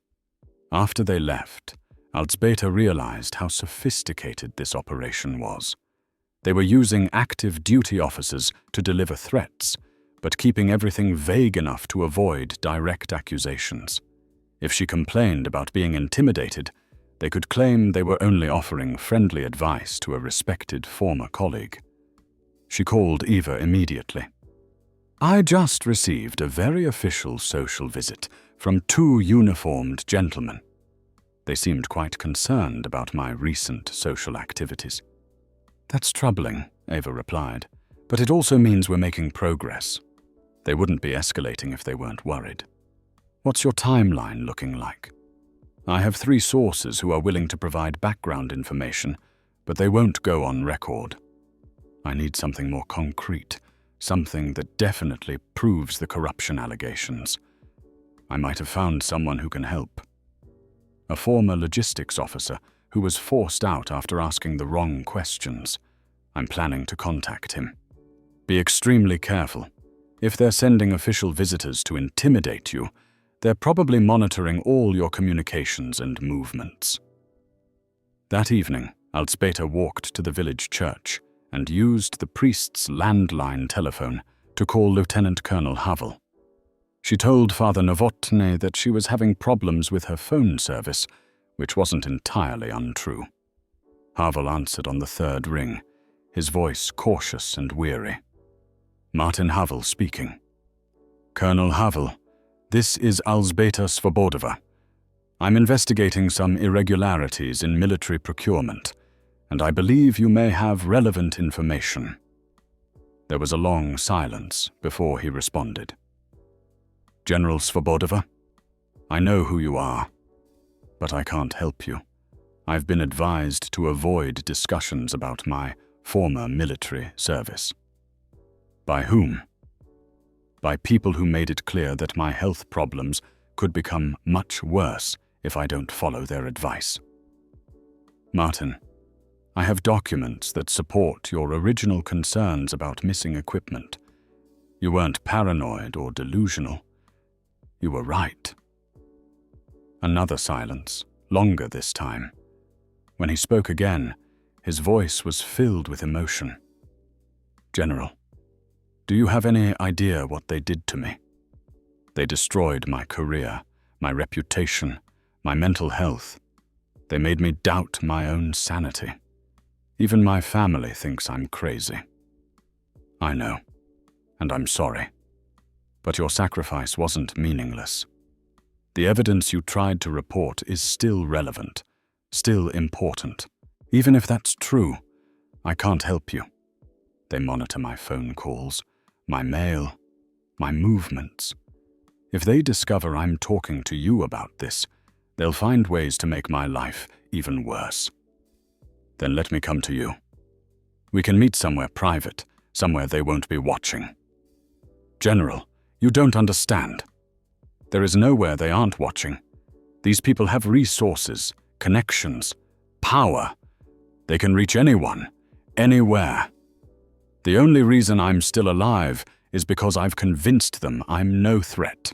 After they left, Alzbeta realized how sophisticated this operation was. They were using active duty officers to deliver threats, but keeping everything vague enough to avoid direct accusations. If she complained about being intimidated, they could claim they were only offering friendly advice to a respected former colleague. She called Eva immediately. "I just received a very official social visit from 2 uniformed gentlemen. They seemed quite concerned about my recent social activities." "That's troubling," Eva replied, "but it also means we're making progress. They wouldn't be escalating if they weren't worried. What's your timeline looking like?" "I have 3 sources who are willing to provide background information, but they won't go on record. I need something more concrete, something that definitely proves the corruption allegations. I might have found someone who can help. A former logistics officer who was forced out after asking the wrong questions. I'm planning to contact him. Be extremely careful. If they're sending official visitors to intimidate you, They're probably monitoring all your communications and movements." That evening, Alzbeta walked to the village church and used the priest's landline telephone to call Lieutenant Colonel Havel. She told Father Novotny that she was having problems with her phone service, which wasn't entirely untrue. Havel answered on the third ring, his voice cautious and weary. Martin Havel speaking. "Colonel Havel, this is Alzbeta Svobodova. I'm investigating some irregularities in military procurement, and I believe you may have relevant information." There was a long silence before he responded. "General Svobodova, I know who you are, but I can't help you. I've been advised to avoid discussions about my former military service." "By whom?" "By people who made it clear that my health problems could become much worse if I don't follow their advice." "Martin, I have documents that support your original concerns about missing equipment. You weren't paranoid or delusional. You were right." Another silence, longer this time. When he spoke again, his voice was filled with emotion. "General, do you have any idea what they did to me? They destroyed my career, my reputation, my mental health. They made me doubt my own sanity. Even my family thinks I'm crazy. I know, and I'm sorry. But your sacrifice wasn't meaningless. The evidence you tried to report is still relevant, still important. Even if that's true, I can't help you. They monitor my phone calls, my mail, my movements. If they discover I'm talking to you about this, they'll find ways to make my life even worse. Then let me come to you. We can meet somewhere private, somewhere they won't be watching." "General, you don't understand. There is nowhere they aren't watching. These people have resources, connections, power. They can reach anyone, anywhere. The only reason I'm still alive is because I've convinced them I'm no threat."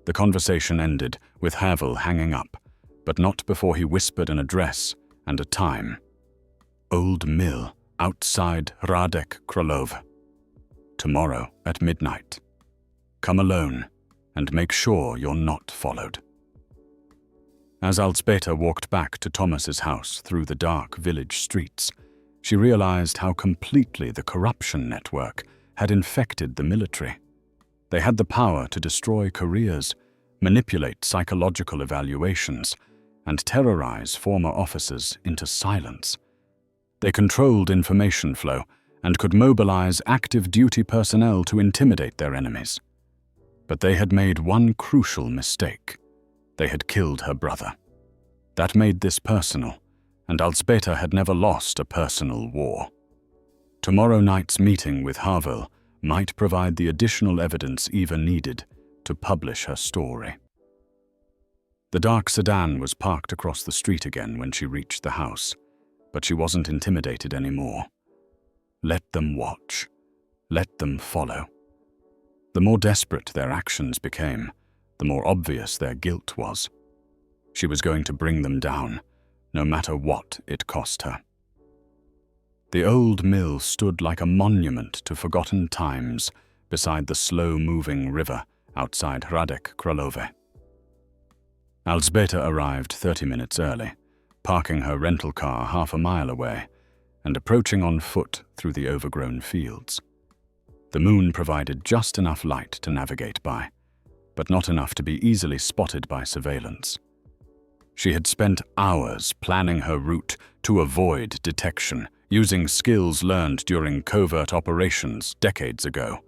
The conversation ended with Havel hanging up, but not before he whispered an address and a time. "Old Mill, outside Radek Krolov. Tomorrow at midnight. Come alone and make sure you're not followed." As Alzbeta walked back to Thomas's house through the dark village streets, she realized how completely the corruption network had infected the military. They had the power to destroy careers, manipulate psychological evaluations, and terrorize former officers into silence. They controlled information flow and could mobilize active duty personnel to intimidate their enemies. But they had made one crucial mistake. They had killed her brother. That made this personal, and Alzbeta had never lost a personal war. Tomorrow night's meeting with Havel might provide the additional evidence Eva needed to publish her story. The dark sedan was parked across the street again when she reached the house, but she wasn't intimidated anymore. Let them watch. Let them follow. The more desperate their actions became, the more obvious their guilt was. She was going to bring them down, no matter what it cost her. The old mill stood like a monument to forgotten times beside the slow-moving river outside Radek Krolove. Alzbeta arrived 30 minutes early, parking her rental car half a mile away and approaching on foot through the overgrown fields. The moon provided just enough light to navigate by, but not enough to be easily spotted by surveillance. She had spent hours planning her route to avoid detection, using skills learned during covert operations decades ago.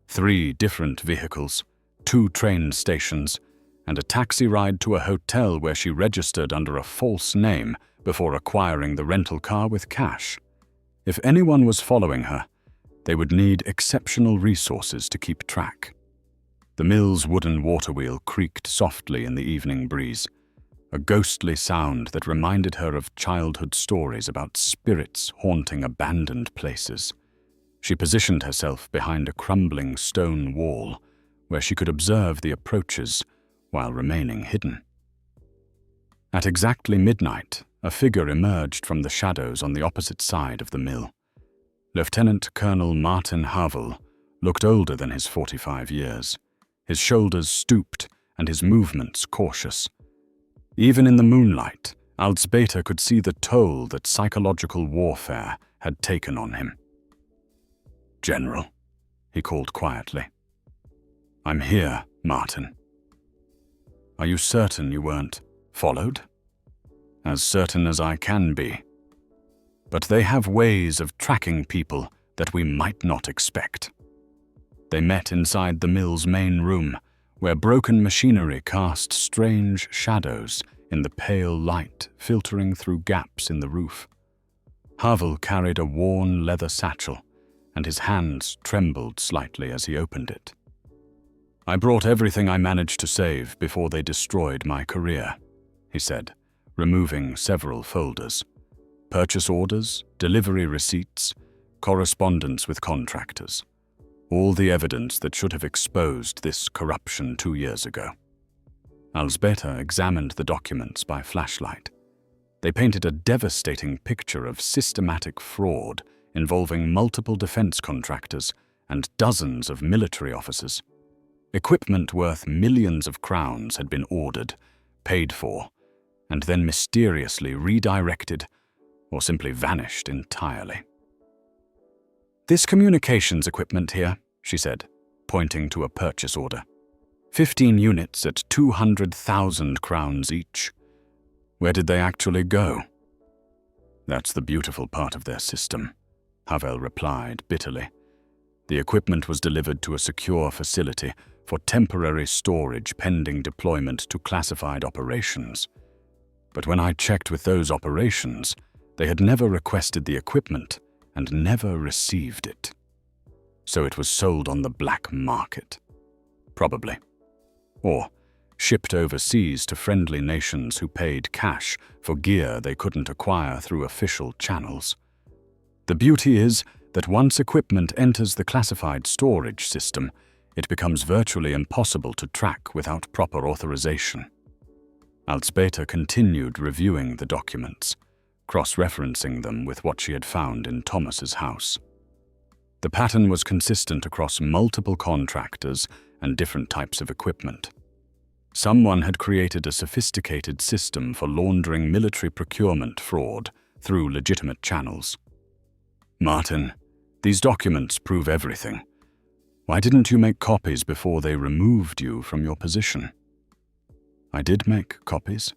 3 different vehicles, 2 train stations, and a taxi ride to a hotel where she registered under a false name before acquiring the rental car with cash. If anyone was following her, they would need exceptional resources to keep track. The mill's wooden water wheel creaked softly in the evening breeze, a ghostly sound that reminded her of childhood stories about spirits haunting abandoned places. She positioned herself behind a crumbling stone wall where she could observe the approaches, while remaining hidden. At exactly midnight, a figure emerged from the shadows on the opposite side of the mill. Lieutenant Colonel Martin Havel looked older than his 45 years. His shoulders stooped and his movements cautious. Even in the moonlight, Alsbeta could see the toll that psychological warfare had taken on him. "General," he called quietly. "I'm here, Martin." "Are you certain you weren't followed?" "As certain as I can be. But they have ways of tracking people that we might not expect." They met inside the mill's main room, where broken machinery cast strange shadows in the pale light filtering through gaps in the roof. Havel carried a worn leather satchel, and his hands trembled slightly as he opened it. "I brought everything I managed to save before they destroyed my career," he said, removing several folders. "Purchase orders, delivery receipts, correspondence with contractors. All the evidence that should have exposed this corruption 2 years ago." Alsbeta examined the documents by flashlight. They painted a devastating picture of systematic fraud involving multiple defense contractors and dozens of military officers. Equipment worth millions of crowns had been ordered, paid for, and then mysteriously redirected or simply vanished entirely. "This communications equipment here," she said, pointing to a purchase order. 15 units at 200,000 crowns each. Where did they actually go?" "That's the beautiful part of their system," Havel replied bitterly. "The equipment was delivered to a secure facility for temporary storage pending deployment to classified operations. But when I checked with those operations, they had never requested the equipment and never received it. So it was sold on the black market. Probably. Or shipped overseas to friendly nations who paid cash for gear they couldn't acquire through official channels. The beauty is that once equipment enters the classified storage system, it becomes virtually impossible to track without proper authorization." Alsbeta continued reviewing the documents, cross-referencing them with what she had found in Thomas's house. The pattern was consistent across multiple contractors and different types of equipment. Someone had created a sophisticated system for laundering military procurement fraud through legitimate channels. "Martin, these documents prove everything. Why didn't you make copies before they removed you from your position?" "I did make copies.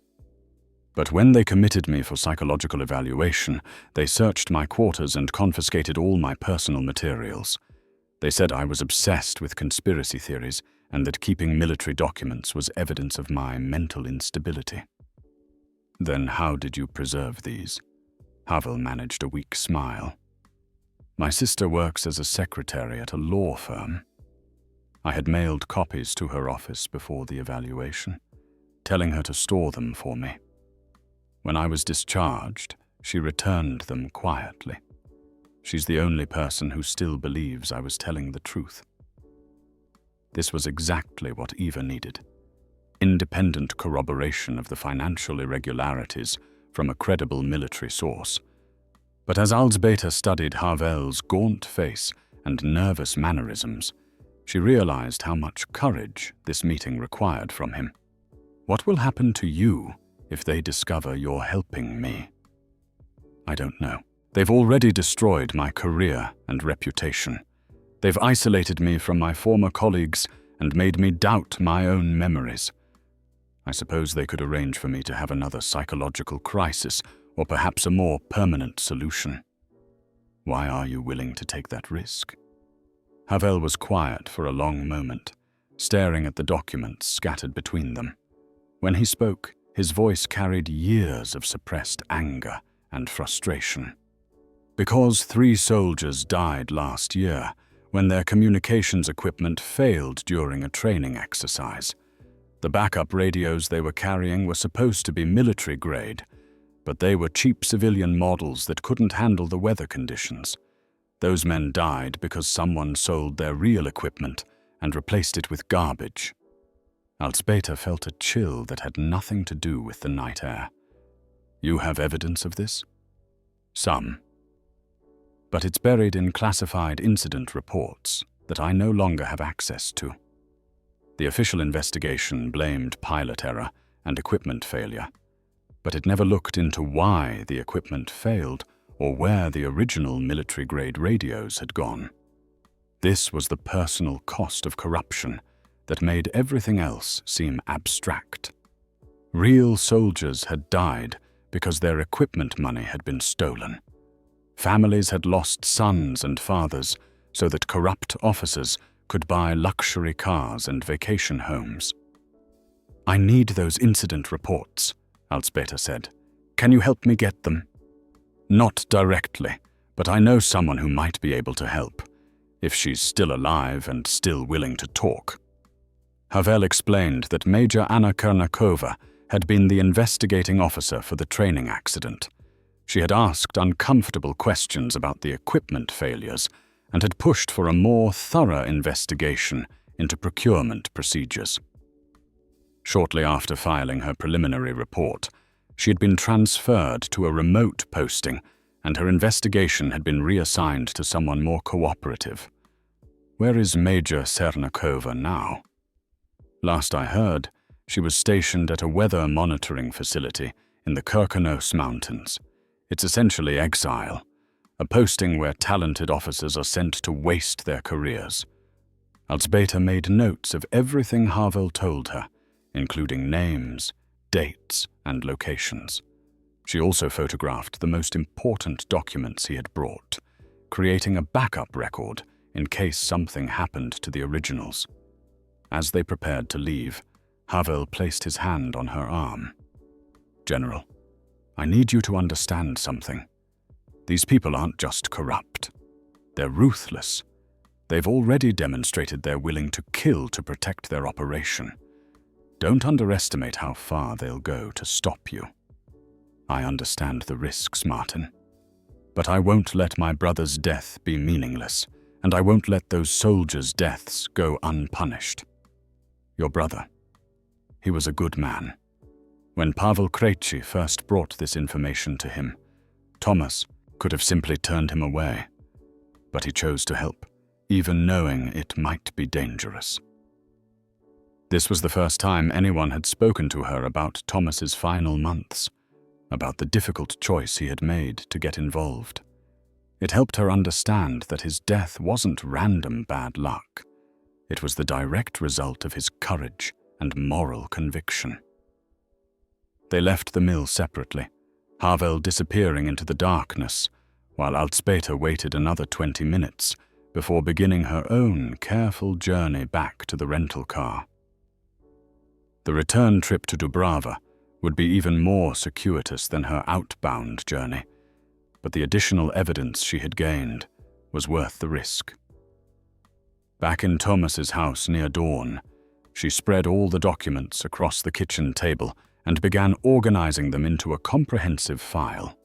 But when they committed me for psychological evaluation, they searched my quarters and confiscated all my personal materials. They said I was obsessed with conspiracy theories and that keeping military documents was evidence of my mental instability." "Then how did you preserve these?" Havel managed a weak smile. "My sister works as a secretary at a law firm. I had mailed copies to her office before the evaluation, telling her to store them for me. When I was discharged, she returned them quietly. She's the only person who still believes I was telling the truth." This was exactly what Eva needed. Independent corroboration of the financial irregularities from a credible military source. But as Alsbeta studied Havel's gaunt face and nervous mannerisms, she realized how much courage this meeting required from him. "What will happen to you if they discover you're helping me?" "I don't know. They've already destroyed my career and reputation. They've isolated me from my former colleagues and made me doubt my own memories. I suppose they could arrange for me to have another psychological crisis or perhaps a more permanent solution. Why are you willing to take that risk?" Havel was quiet for a long moment, staring at the documents scattered between them. When he spoke, his voice carried years of suppressed anger and frustration. "Because 3 soldiers died last year when their communications equipment failed during a training exercise. The backup radios they were carrying were supposed to be military grade, but they were cheap civilian models that couldn't handle the weather conditions. Those men died because someone sold their real equipment and replaced it with garbage." Alzbeta felt a chill that had nothing to do with the night air. You have evidence of this? Some. But it's buried in classified incident reports that I no longer have access to. The official investigation blamed pilot error and equipment failure, but it never looked into why the equipment failed or where the original military-grade radios had gone. This was the personal cost of corruption that made everything else seem abstract. Real soldiers had died because their equipment money had been stolen. Families had lost sons and fathers so that corrupt officers could buy luxury cars and vacation homes. I need those incident reports, Alzbeta said. Can you help me get them? Not directly, but I know someone who might be able to help, if she's still alive and still willing to talk. Havel explained that Major Anna Kernakova had been the investigating officer for the training accident. She had asked uncomfortable questions about the equipment failures and had pushed for a more thorough investigation into procurement procedures. Shortly after filing her preliminary report, she had been transferred to a remote posting, and her investigation had been reassigned to someone more cooperative. Where is Major Sernakova now? Last I heard, she was stationed at a weather monitoring facility in the Kirkenos Mountains. It's essentially exile, a posting where talented officers are sent to waste their careers. Alzbeta made notes of everything Havel told her, including names, dates, and locations. She also photographed the most important documents he had brought, creating a backup record in case something happened to the originals. As they prepared to leave, Havel placed his hand on her arm. General, I need you to understand something. These people aren't just corrupt. They're ruthless. They've already demonstrated they're willing to kill to protect their operation. Don't underestimate how far they'll go to stop you. I understand the risks, Martin. But I won't let my brother's death be meaningless, and I won't let those soldiers' deaths go unpunished. Your brother, he was a good man. When Pavel Krejci first brought this information to him, Thomas could have simply turned him away, but he chose to help, even knowing it might be dangerous. This was the first time anyone had spoken to her about Thomas's final months, about the difficult choice he had made to get involved. It helped her understand that his death wasn't random bad luck. It was the direct result of his courage and moral conviction. They left the mill separately, Havel disappearing into the darkness, while Alzbeta waited another 20 minutes before beginning her own careful journey back to the rental car. The return trip to Dubrava would be even more circuitous than her outbound journey, but the additional evidence she had gained was worth the risk. Back in Thomas's house near dawn, she spread all the documents across the kitchen table and began organizing them into a comprehensive file.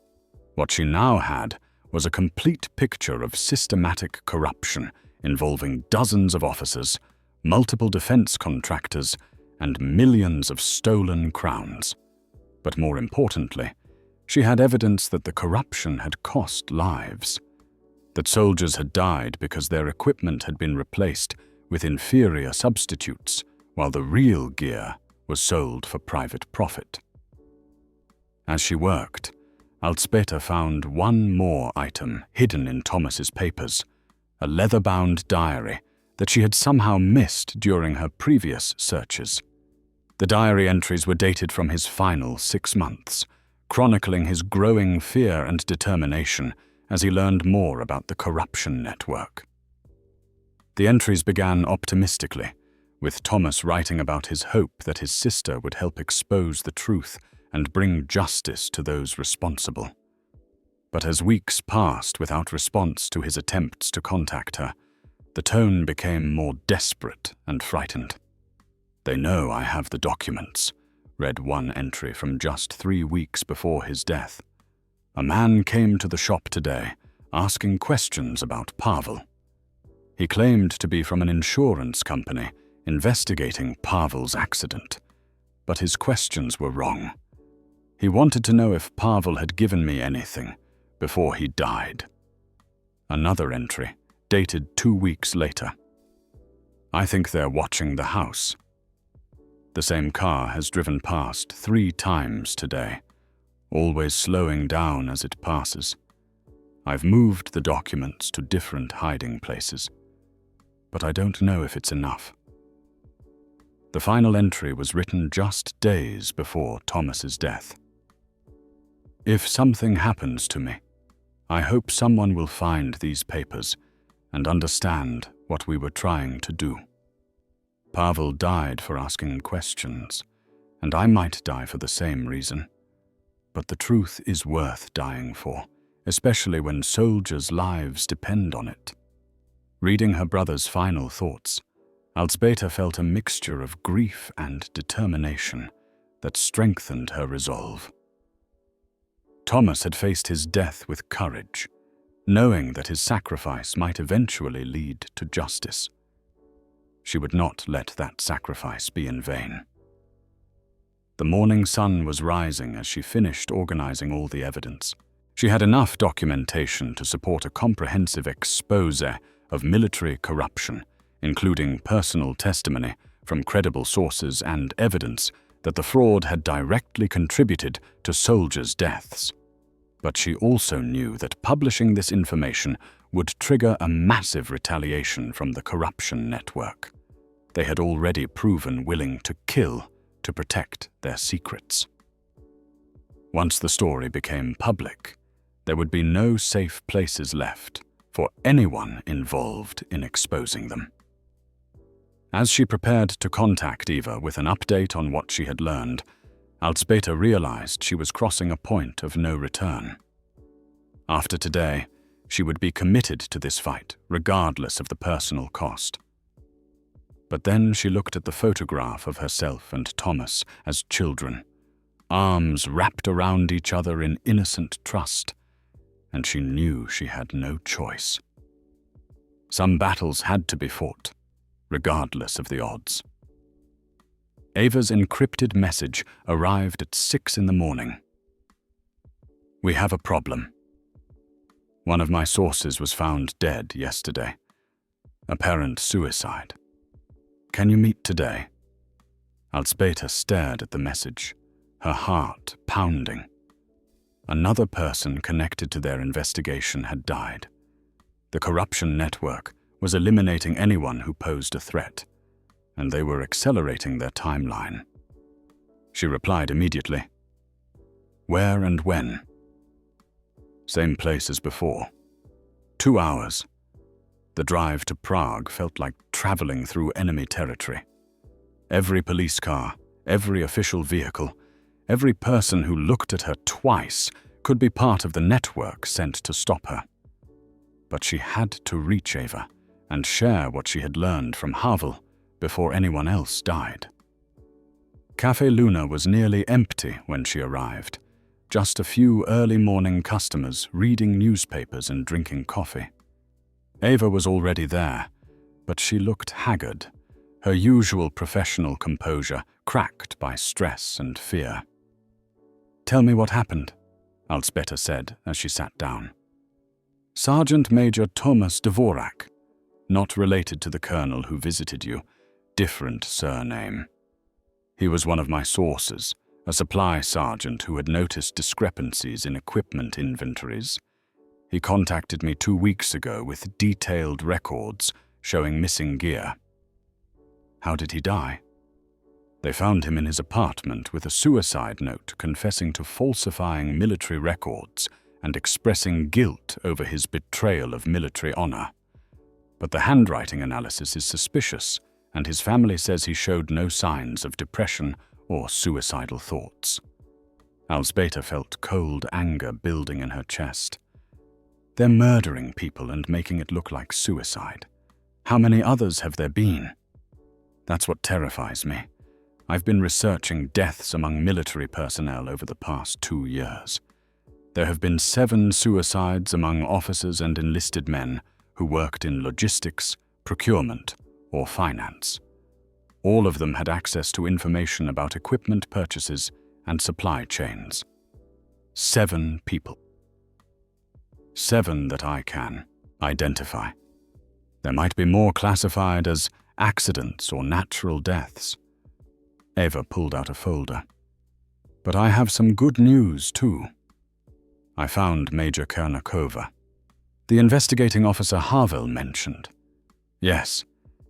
What she now had was a complete picture of systematic corruption involving dozens of officers, multiple defense contractors, and millions of stolen crowns. But more importantly, she had evidence that the corruption had cost lives, that soldiers had died because their equipment had been replaced with inferior substitutes, while the real gear was sold for private profit. As she worked, Alzbeta found one more item hidden in Thomas's papers, a leather-bound diary that she had somehow missed during her previous searches. The diary entries were dated from his final 6 months, chronicling his growing fear and determination as he learned more about the corruption network. The entries began optimistically, with Thomas writing about his hope that his sister would help expose the truth and bring justice to those responsible. But as weeks passed without response to his attempts to contact her, the tone became more desperate and frightened. "They know I have the documents," read one entry from just 3 weeks before his death. "A man came to the shop today, asking questions about Pavel. He claimed to be from an insurance company investigating Pavel's accident, but his questions were wrong. He wanted to know if Pavel had given me anything before he died. Another entry, dated 2 weeks later. I think they're watching the house. The same car has driven past 3 times today, always slowing down as it passes. I've moved the documents to different hiding places, but I don't know if it's enough. The final entry was written just days before Thomas's death. If something happens to me, I hope someone will find these papers and understand what we were trying to do. Pavel died for asking questions, and I might die for the same reason. But the truth is worth dying for, especially when soldiers' lives depend on it. Reading her brother's final thoughts, Elzbieta felt a mixture of grief and determination that strengthened her resolve. Thomas had faced his death with courage, knowing that his sacrifice might eventually lead to justice. She would not let that sacrifice be in vain. The morning sun was rising as she finished organizing all the evidence. She had enough documentation to support a comprehensive exposé of military corruption, including personal testimony from credible sources and evidence that the fraud had directly contributed to soldiers' deaths. But she also knew that publishing this information would trigger a massive retaliation from the corruption network. They had already proven willing to kill to protect their secrets. Once the story became public, there would be no safe places left for anyone involved in exposing them. As she prepared to contact Eva with an update on what she had learned, Elzbieta realized she was crossing a point of no return. After today, she would be committed to this fight, regardless of the personal cost. But then she looked at the photograph of herself and Thomas as children, arms wrapped around each other in innocent trust, and she knew she had no choice. Some battles had to be fought, regardless of the odds. Eva's encrypted message arrived at 6 in the morning. We have a problem. One of my sources was found dead yesterday. Apparent suicide. Can you meet today? Elzbieta stared at the message, her heart pounding. Another person connected to their investigation had died. The corruption network was eliminating anyone who posed a threat, and they were accelerating their timeline. She replied immediately. Where and when? Same place as before. 2 hours. The drive to Prague felt like traveling through enemy territory. Every police car, every official vehicle, every person who looked at her twice could be part of the network sent to stop her. But she had to reach Eva and share what she had learned from Havel before anyone else died. Café Luna was nearly empty when she arrived, just a few early morning customers reading newspapers and drinking coffee. Eva was already there, but she looked haggard, her usual professional composure cracked by stress and fear. Tell me what happened, Elzbieta said as she sat down. Sergeant Major Thomas Dvorak, not related to the colonel who visited you, different surname. He was one of my sources, a supply sergeant who had noticed discrepancies in equipment inventories. He contacted me 2 weeks ago with detailed records showing missing gear. How did he die? They found him in his apartment with a suicide note confessing to falsifying military records and expressing guilt over his betrayal of military honor. But the handwriting analysis is suspicious, and his family says he showed no signs of depression or suicidal thoughts. Elzbieta felt cold anger building in her chest. They're murdering people and making it look like suicide. How many others have there been? That's what terrifies me. I've been researching deaths among military personnel over the past 2 years. There have been 7 suicides among officers and enlisted men who worked in logistics, procurement, or finance. All of them had access to information about equipment purchases and supply chains. 7 people. 7 that I can identify. There might be more classified as accidents or natural deaths. Eva pulled out a folder. But I have some good news, too. I found Major Kernakova. The investigating officer Havel mentioned. Yes,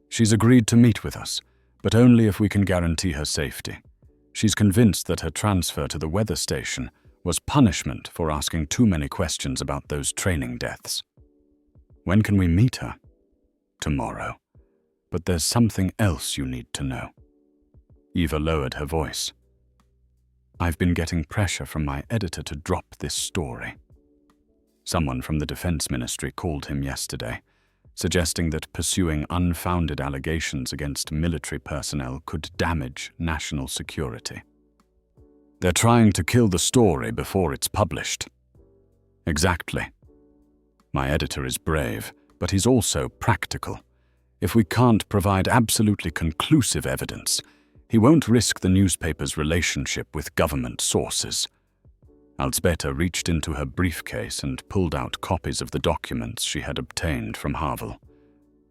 she's agreed to meet with us, but only if we can guarantee her safety. She's convinced that her transfer to the weather station was punishment for asking too many questions about those training deaths. When can we meet her? Tomorrow. But there's something else you need to know. Eva lowered her voice. I've been getting pressure from my editor to drop this story. Someone from the Defense Ministry called him yesterday, suggesting that pursuing unfounded allegations against military personnel could damage national security. They're trying to kill the story before it's published. Exactly. My editor is brave, but he's also practical. If we can't provide absolutely conclusive evidence, he won't risk the newspaper's relationship with government sources. Alzbeta reached into her briefcase and pulled out copies of the documents she had obtained from Havel.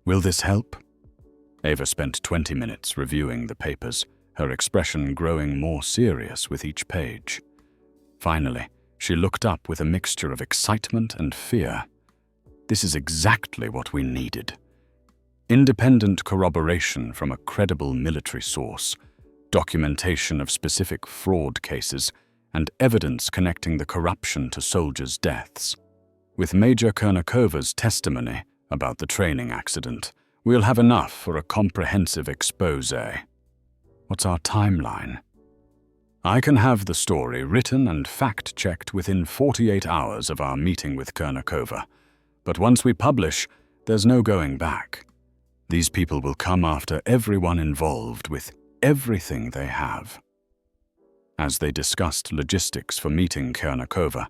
Will this help? Eva spent 20 minutes reviewing the papers, her expression growing more serious with each page. Finally, she looked up with a mixture of excitement and fear. This is exactly what we needed. Independent corroboration from a credible military source, documentation of specific fraud cases, and evidence connecting the corruption to soldiers' deaths. With Major Kernakova's testimony about the training accident, we'll have enough for a comprehensive expose. What's our timeline? I can have the story written and fact-checked within 48 hours of our meeting with Kernakova, but once we publish, there's no going back. These people will come after everyone involved with everything they have. As they discussed logistics for meeting Kernakova,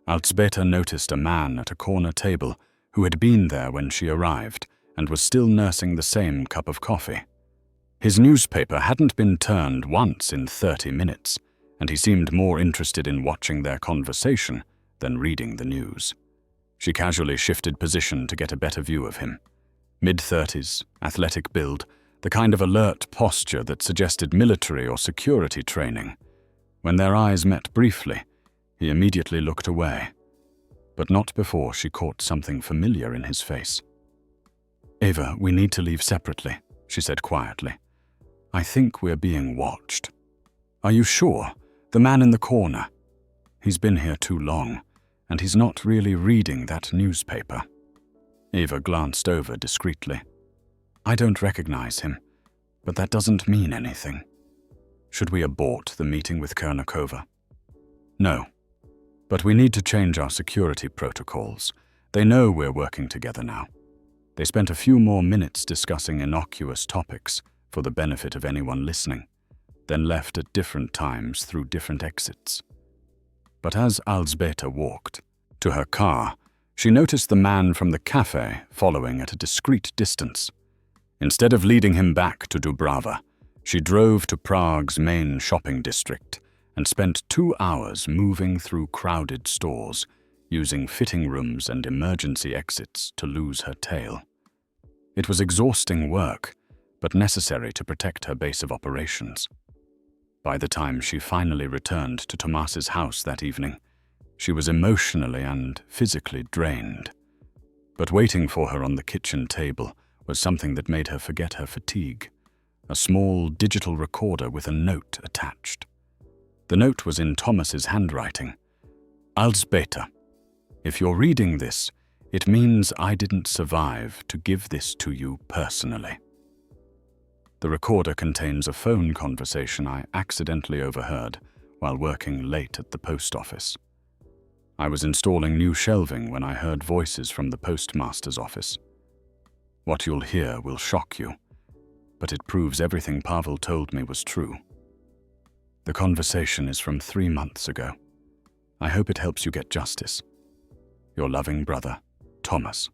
Alzbeta noticed a man at a corner table who had been there when she arrived and was still nursing the same cup of coffee. His newspaper hadn't been turned once in 30 minutes, and he seemed more interested in watching their conversation than reading the news. She casually shifted position to get a better view of him. Mid-30s, athletic build, the kind of alert posture that suggested military or security training. When their eyes met briefly, he immediately looked away, but not before she caught something familiar in his face. Eva, we need to leave separately, she said quietly. I think we're being watched. Are you sure? The man in the corner. He's been here too long, and he's not really reading that newspaper. Eva glanced over discreetly. I don't recognize him, but that doesn't mean anything. Should we abort the meeting with Kernakova? No, but we need to change our security protocols. They know we're working together now. They spent a few more minutes discussing innocuous topics for the benefit of anyone listening, then left at different times through different exits. But as Alzbeta walked to her car, she noticed the man from the cafe following at a discreet distance. Instead of leading him back to Dubrava, she drove to Prague's main shopping district and spent 2 hours moving through crowded stores, using fitting rooms and emergency exits to lose her tail. It was exhausting work, but necessary to protect her base of operations. By the time she finally returned to Tomas's house that evening, she was emotionally and physically drained. But waiting for her on the kitchen table was something that made her forget her fatigue. A small digital recorder with a note attached. The note was in Thomas's handwriting. Alzbeta, if you're reading this, it means I didn't survive to give this to you personally. The recorder contains a phone conversation I accidentally overheard while working late at the post office. I was installing new shelving when I heard voices from the postmaster's office. What you'll hear will shock you, but it proves everything Pavel told me was true. The conversation is from 3 months ago. I hope it helps you get justice. Your loving brother, Thomas.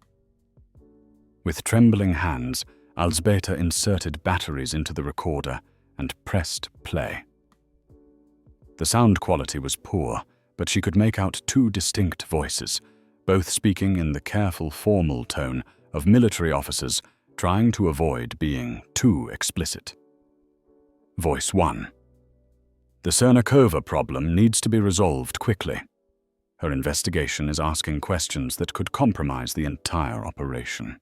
With trembling hands, Alsbeta inserted batteries into the recorder and pressed play. The sound quality was poor, but she could make out two distinct voices, both speaking in the careful, formal tone of military officers trying to avoid being too explicit. Voice 1. The Sernakova problem needs to be resolved quickly. Her investigation is asking questions that could compromise the entire operation.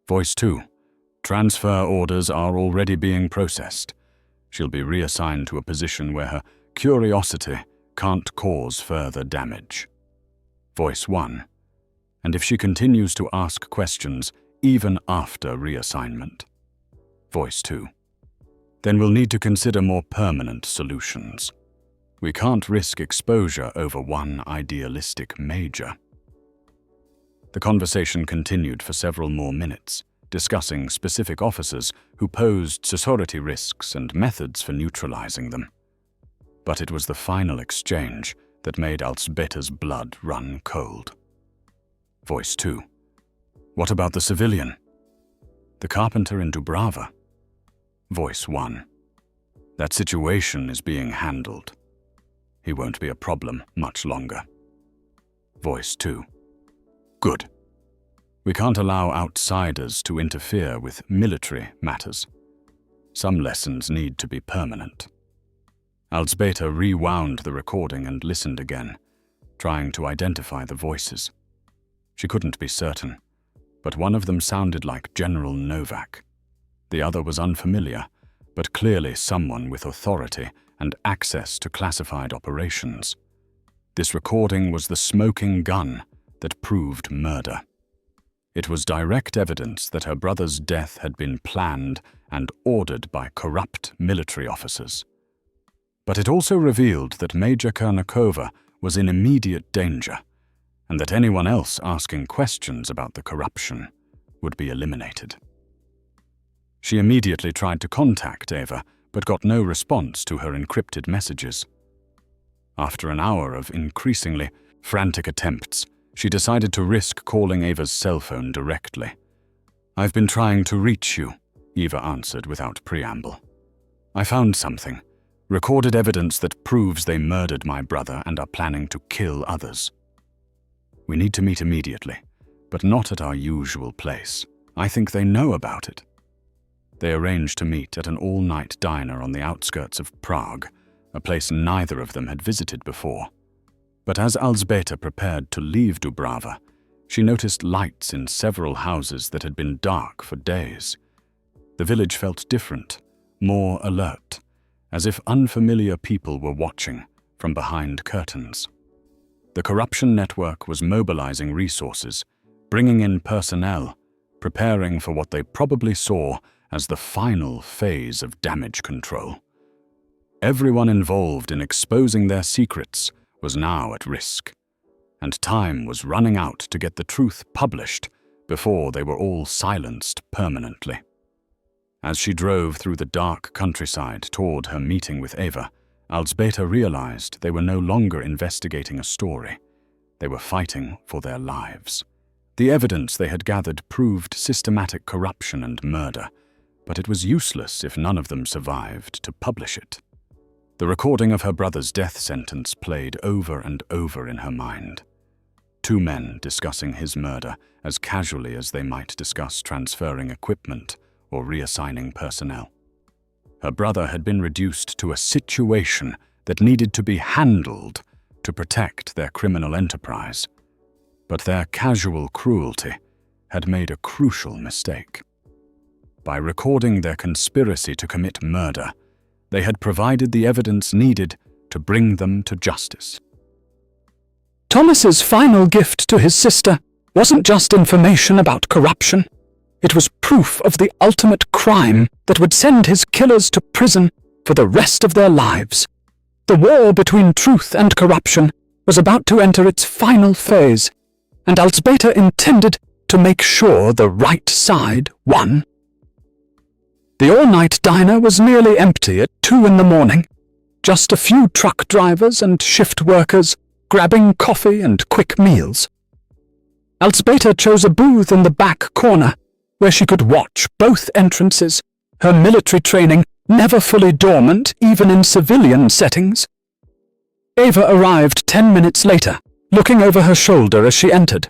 Voice 2. Transfer orders are already being processed. She'll be reassigned to a position where her curiosity can't cause further damage. Voice 1. And if she continues to ask questions even after reassignment. Voice 2. Then we'll need to consider more permanent solutions. We can't risk exposure over one idealistic major. The conversation continued for several more minutes, discussing specific officers who posed security risks and methods for neutralizing them. But it was the final exchange that made Alsbeta's blood run cold. Voice 2. What about the civilian? The carpenter in Dubrava? Voice 1. That situation is being handled. He won't be a problem much longer. Voice 2. Good. We can't allow outsiders to interfere with military matters. Some lessons need to be permanent. Alsbeta rewound the recording and listened again, trying to identify the voices. She couldn't be certain, but one of them sounded like General Novak. The other was unfamiliar, but clearly someone with authority and access to classified operations. This recording was the smoking gun that proved murder. It was direct evidence that her brother's death had been planned and ordered by corrupt military officers. But it also revealed that Major Kernakova was in immediate danger, and that anyone else asking questions about the corruption would be eliminated. She immediately tried to contact Eva, but got no response to her encrypted messages. After an hour of increasingly frantic attempts, she decided to risk calling Eva's cell phone directly. "I've been trying to reach you," Eva answered without preamble. "I found something. Recorded evidence that proves they murdered my brother and are planning to kill others. We need to meet immediately, but not at our usual place. I think they know about it." They arranged to meet at an all-night diner on the outskirts of Prague, a place neither of them had visited before. But as Alsbeta prepared to leave Dubrava, she noticed lights in several houses that had been dark for days. The village felt different, more alert, as if unfamiliar people were watching from behind curtains. The corruption network was mobilizing resources, bringing in personnel, preparing for what they probably saw as the final phase of damage control. Everyone involved in exposing their secrets was now at risk, and time was running out to get the truth published before they were all silenced permanently. As she drove through the dark countryside toward her meeting with Eva, Alsbeta realized they were no longer investigating a story. They were fighting for their lives. The evidence they had gathered proved systematic corruption and murder, but it was useless if none of them survived to publish it. The recording of her brother's death sentence played over and over in her mind. Two men discussing his murder as casually as they might discuss transferring equipment or reassigning personnel. Her brother had been reduced to a situation that needed to be handled to protect their criminal enterprise. But their casual cruelty had made a crucial mistake. By recording their conspiracy to commit murder, they had provided the evidence needed to bring them to justice. Thomas's final gift to his sister wasn't just information about corruption. It was proof of the ultimate crime that would send his killers to prison for the rest of their lives. The war between truth and corruption was about to enter its final phase, and Alsbeta intended to make sure the right side won. The all-night diner was nearly empty at 2 a.m. Just a few truck drivers and shift workers grabbing coffee and quick meals. Alsbeta chose a booth in the back corner, where she could watch both entrances, her military training never fully dormant even in civilian settings. Ava arrived 10 minutes later, looking over her shoulder as she entered.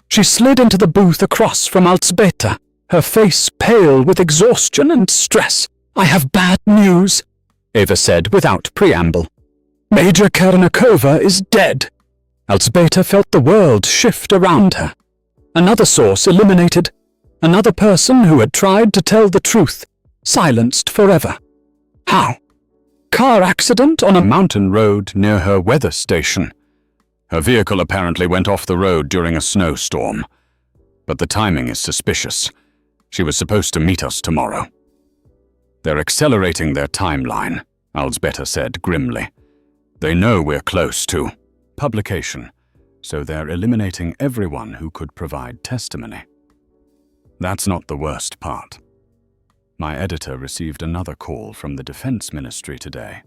She slid into the booth across from Alzbeta, her face pale with exhaustion and stress. "I have bad news," Ava said without preamble. "Major Kernikova is dead." Alzbeta felt the world shift around her. Another source eliminated. Another person who had tried to tell the truth, silenced forever. How? Car accident on a mountain road near her weather station. Her vehicle apparently went off the road during a snowstorm. But the timing is suspicious. She was supposed to meet us tomorrow. "They're accelerating their timeline," Alzbeta said grimly. "They know we're close to publication, so they're eliminating everyone who could provide testimony." That's not the worst part. My editor received another call from the Defense Ministry today.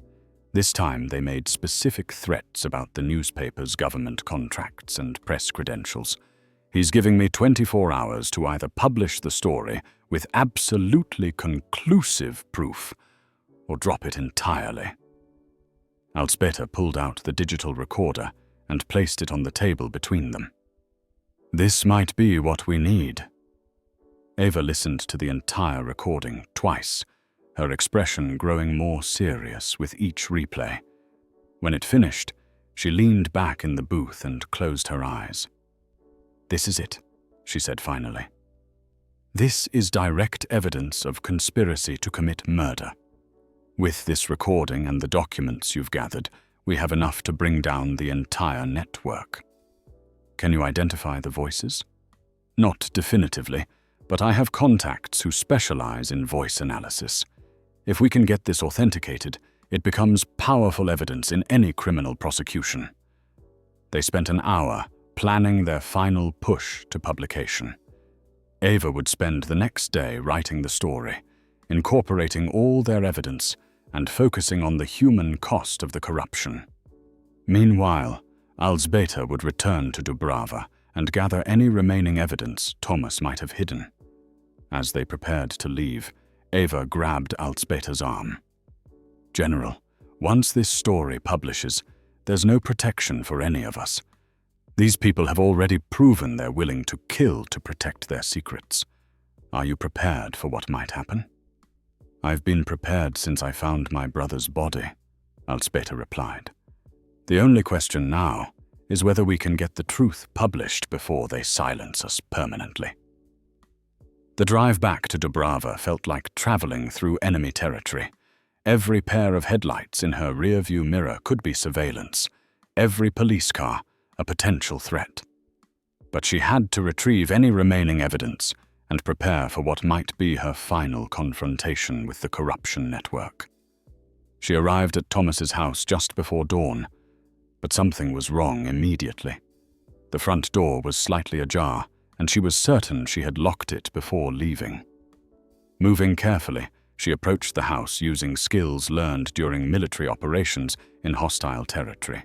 This time they made specific threats about the newspaper's government contracts and press credentials. He's giving me 24 hours to either publish the story with absolutely conclusive proof or drop it entirely. Alzbeta pulled out the digital recorder and placed it on the table between them. "This might be what we need." Ava listened to the entire recording twice, her expression growing more serious with each replay. When it finished, she leaned back in the booth and closed her eyes. "This is it," she said finally. "This is direct evidence of conspiracy to commit murder. With this recording and the documents you've gathered, we have enough to bring down the entire network. Can you identify the voices?" "Not definitively, but I have contacts who specialize in voice analysis. If we can get this authenticated, it becomes powerful evidence in any criminal prosecution." They spent an hour planning their final push to publication. Ava would spend the next day writing the story, incorporating all their evidence and focusing on the human cost of the corruption. Meanwhile, Alzbeta would return to Dubrava and gather any remaining evidence Thomas might have hidden. As they prepared to leave, Ava grabbed Alzbeta's arm. "General, once this story publishes, there's no protection for any of us. These people have already proven they're willing to kill to protect their secrets. Are you prepared for what might happen?" "I've been prepared since I found my brother's body," Alzbeta replied. "The only question now is whether we can get the truth published before they silence us permanently." The drive back to Dubrava felt like traveling through enemy territory. Every pair of headlights in her rearview mirror could be surveillance. Every police car a potential threat. But she had to retrieve any remaining evidence and prepare for what might be her final confrontation with the corruption network. She arrived at Thomas's house just before dawn, but something was wrong immediately. The front door was slightly ajar, and she was certain she had locked it before leaving. Moving carefully, she approached the house using skills learned during military operations in hostile territory.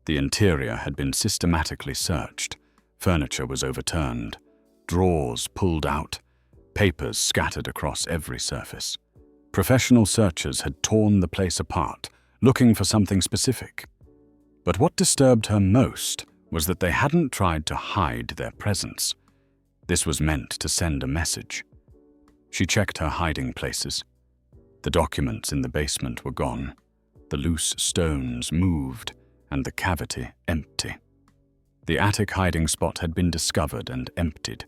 The interior had been systematically searched. Furniture was overturned, drawers pulled out, papers scattered across every surface. Professional searchers had torn the place apart, looking for something specific. But what disturbed her most was that they hadn't tried to hide their presence. This was meant to send a message. She checked her hiding places. The documents in the basement were gone, the loose stones moved, and the cavity empty. The attic hiding spot had been discovered and emptied.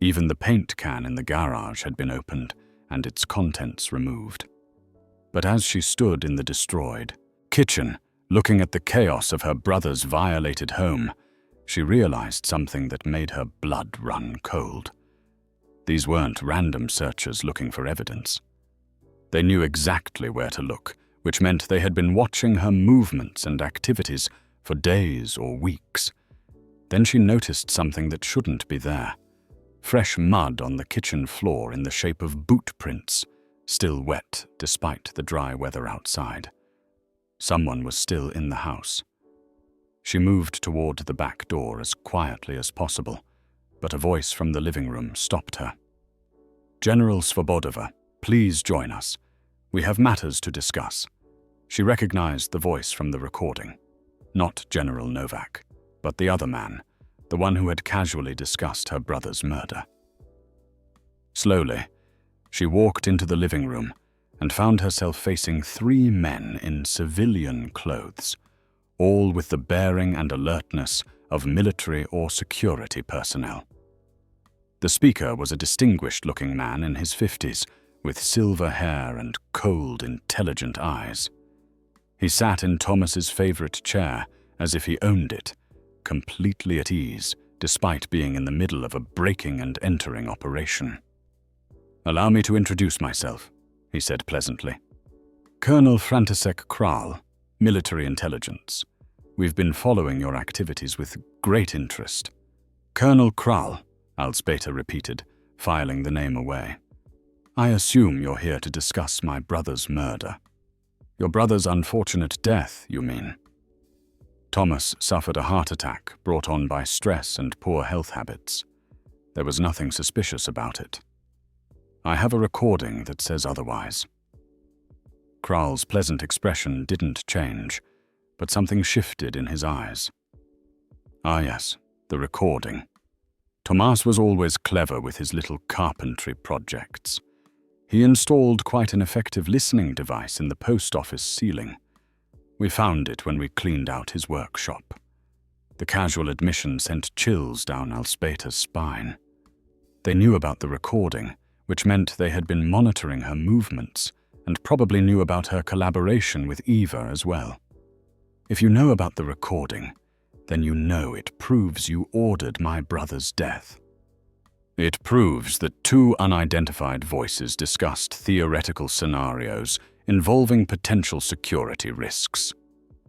Even the paint can in the garage had been opened and its contents removed. But as she stood in the destroyed kitchen, looking at the chaos of her brother's violated home, she realized something that made her blood run cold. These weren't random searchers looking for evidence. They knew exactly where to look, which meant they had been watching her movements and activities for days or weeks. Then she noticed something that shouldn't be there. Fresh mud on the kitchen floor in the shape of boot prints, still wet despite the dry weather outside. Someone was still in the house. She moved toward the back door as quietly as possible, but a voice from the living room stopped her. General Svobodova, please join us. We have matters to discuss. She recognized the voice from the recording. Not General Novak, but the other man, the one who had casually discussed her brother's murder. Slowly, she walked into the living room and found herself facing 3 men in civilian clothes, all with the bearing and alertness of military or security personnel. The speaker was a distinguished-looking man in his 50s, with silver hair and cold, intelligent eyes. He sat in Thomas's favorite chair as if he owned it, completely at ease, despite being in the middle of a breaking and entering operation. "Allow me to introduce myself," he said pleasantly. "Colonel František Král, Military Intelligence. We've been following your activities with great interest." "Colonel Král," Alzbeta repeated, filing the name away. "I assume you're here to discuss my brother's murder." "Your brother's unfortunate death, you mean?" Thomas suffered a heart attack brought on by stress and poor health habits. There was nothing suspicious about it. I have a recording that says otherwise. Král's pleasant expression didn't change, but something shifted in his eyes. Ah yes, the recording. Tomas was always clever with his little carpentry projects. He installed quite an effective listening device in the post office ceiling. We found it when we cleaned out his workshop. The casual admission sent chills down Alzbeta's spine. They knew about the recording, which meant they had been monitoring her movements and probably knew about her collaboration with Eva as well. If you know about the recording, then you know it proves you ordered my brother's death. It proves that 2 unidentified voices discussed theoretical scenarios involving potential security risks.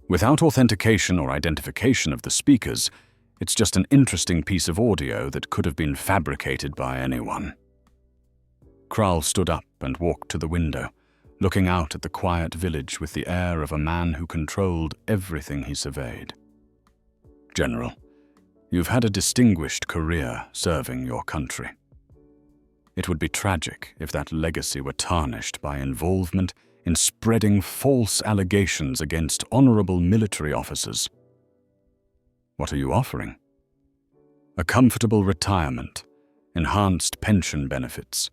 Without authentication or identification of the speakers, it's just an interesting piece of audio that could have been fabricated by anyone. Král stood up and walked to the window, looking out at the quiet village with the air of a man who controlled everything he surveyed. "General, you've had a distinguished career serving your country. It would be tragic if that legacy were tarnished by involvement in spreading false allegations against honorable military officers." "What are you offering?" "A comfortable retirement, enhanced pension benefits,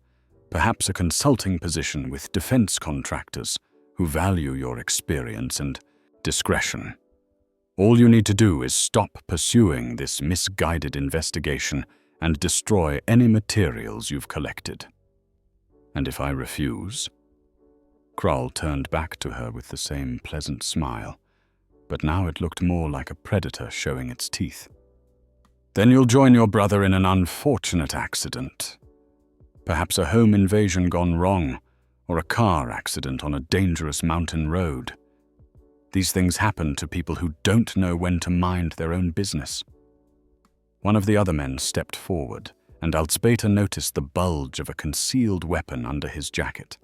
perhaps a consulting position with defense contractors who value your experience and discretion. All you need to do is stop pursuing this misguided investigation and destroy any materials you've collected." "And if I refuse?" Král turned back to her with the same pleasant smile, but now it looked more like a predator showing its teeth. "Then you'll join your brother in an unfortunate accident. Perhaps a home invasion gone wrong, or a car accident on a dangerous mountain road. These things happen to people who don't know when to mind their own business." One of the other men stepped forward, and Alzbeta noticed the bulge of a concealed weapon under his jacket.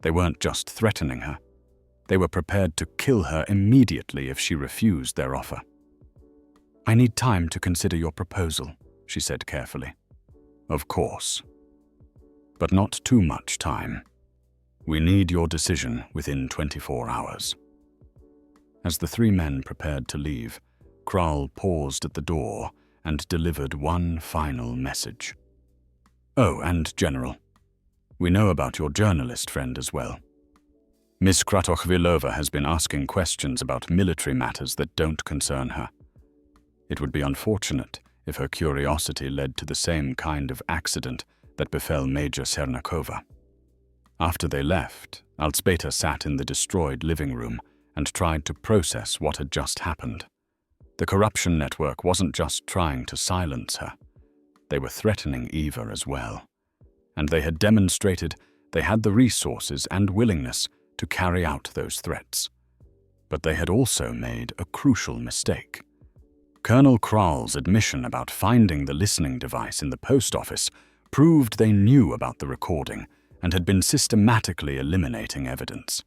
They weren't just threatening her. They were prepared to kill her immediately if she refused their offer. "I need time to consider your proposal," she said carefully. "Of course. But not too much time. We need your decision within 24 hours. As the 3 men prepared to leave, Král paused at the door and delivered one final message. "Oh, and General, we know about your journalist friend as well. Miss Kratochvilova has been asking questions about military matters that don't concern her. It would be unfortunate if her curiosity led to the same kind of accident that befell Major Sernakova." After they left, Alzbeta sat in the destroyed living room and tried to process what had just happened. The corruption network wasn't just trying to silence her. They were threatening Eva as well. And they had demonstrated they had the resources and willingness to carry out those threats. But they had also made a crucial mistake. Colonel Král's admission about finding the listening device in the post office proved they knew about the recording and had been systematically eliminating evidence.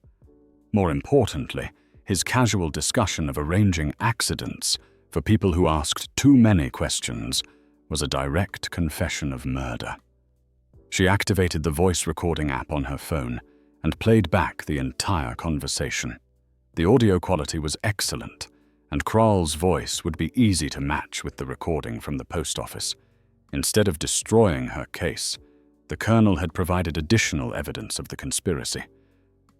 More importantly, his casual discussion of arranging accidents for people who asked too many questions was a direct confession of murder. She activated the voice recording app on her phone and played back the entire conversation. The audio quality was excellent, and Kroll's voice would be easy to match with the recording from the post office. Instead of destroying her case, the colonel had provided additional evidence of the conspiracy.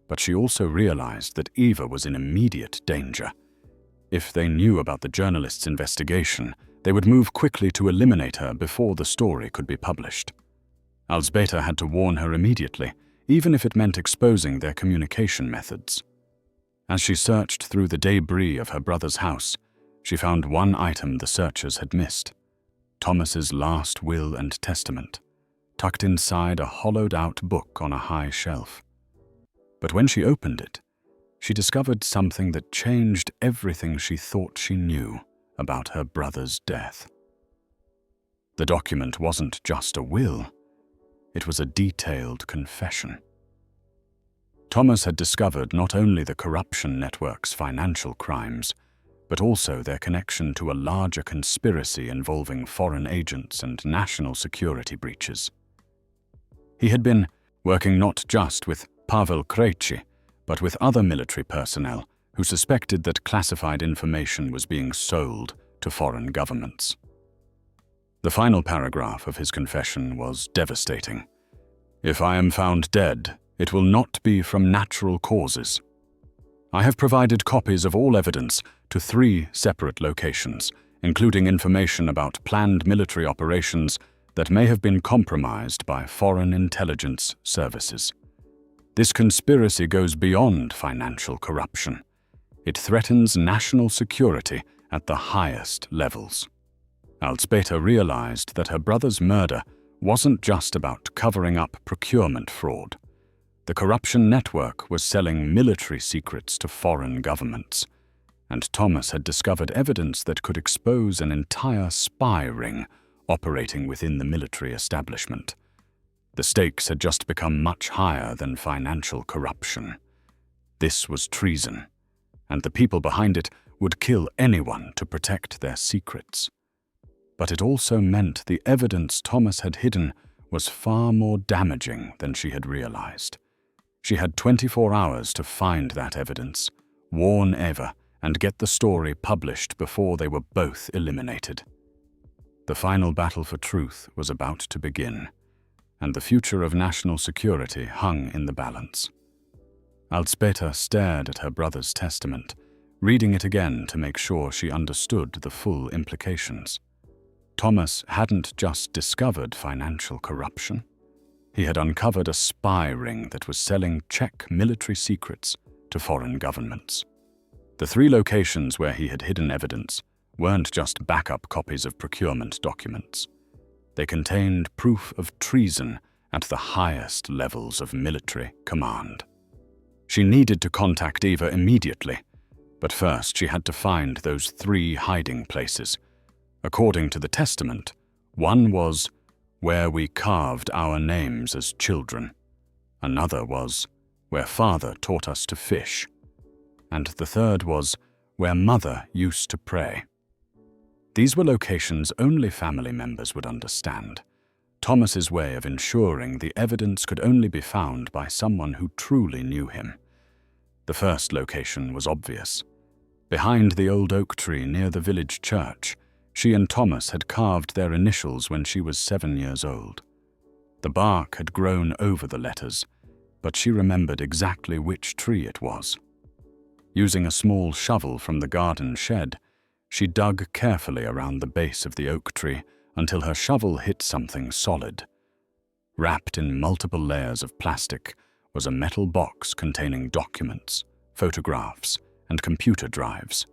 But she also realized that Eva was in immediate danger. If they knew about the journalist's investigation, they would move quickly to eliminate her before the story could be published. Alzbeta had to warn her immediately, even if it meant exposing their communication methods. As she searched through the debris of her brother's house, she found one item the searchers had missed: Thomas's last will and testament, tucked inside a hollowed-out book on a high shelf. But when she opened it, she discovered something that changed everything she thought she knew about her brother's death. The document wasn't just a will, it was a detailed confession. Thomas had discovered not only the corruption network's financial crimes, but also their connection to a larger conspiracy involving foreign agents and national security breaches. He had been working not just with Pavel Krejci, but with other military personnel who suspected that classified information was being sold to foreign governments. The final paragraph of his confession was devastating. "If I am found dead, it will not be from natural causes. I have provided copies of all evidence to 3 separate locations, including information about planned military operations that may have been compromised by foreign intelligence services. This conspiracy goes beyond financial corruption. It threatens national security at the highest levels." Alzbeta realized that her brother's murder wasn't just about covering up procurement fraud. The corruption network was selling military secrets to foreign governments, and Thomas had discovered evidence that could expose an entire spy ring operating within the military establishment. The stakes had just become much higher than financial corruption. This was treason, and the people behind it would kill anyone to protect their secrets. But it also meant the evidence Thomas had hidden was far more damaging than she had realized. She had 24 hours to find that evidence, warn Eva, and get the story published before they were both eliminated. The final battle for truth was about to begin, and the future of national security hung in the balance. Alzbeta stared at her brother's testament, reading it again to make sure she understood the full implications. Thomas hadn't just discovered financial corruption. He had uncovered a spy ring that was selling Czech military secrets to foreign governments. The 3 locations where he had hidden evidence weren't just backup copies of procurement documents. They contained proof of treason at the highest levels of military command. She needed to contact Eva immediately, but first she had to find those 3 hiding places. According to the testament, one was where we carved our names as children. Another was where Father taught us to fish. And the third was where Mother used to pray. These were locations only family members would understand. Thomas's way of ensuring the evidence could only be found by someone who truly knew him. The first location was obvious. Behind the old oak tree near the village church, she and Thomas had carved their initials when she was 7 years old. The bark had grown over the letters, but she remembered exactly which tree it was. Using a small shovel from the garden shed, she dug carefully around the base of the oak tree until her shovel hit something solid. Wrapped in multiple layers of plastic was a metal box containing documents, photographs, and computer drives.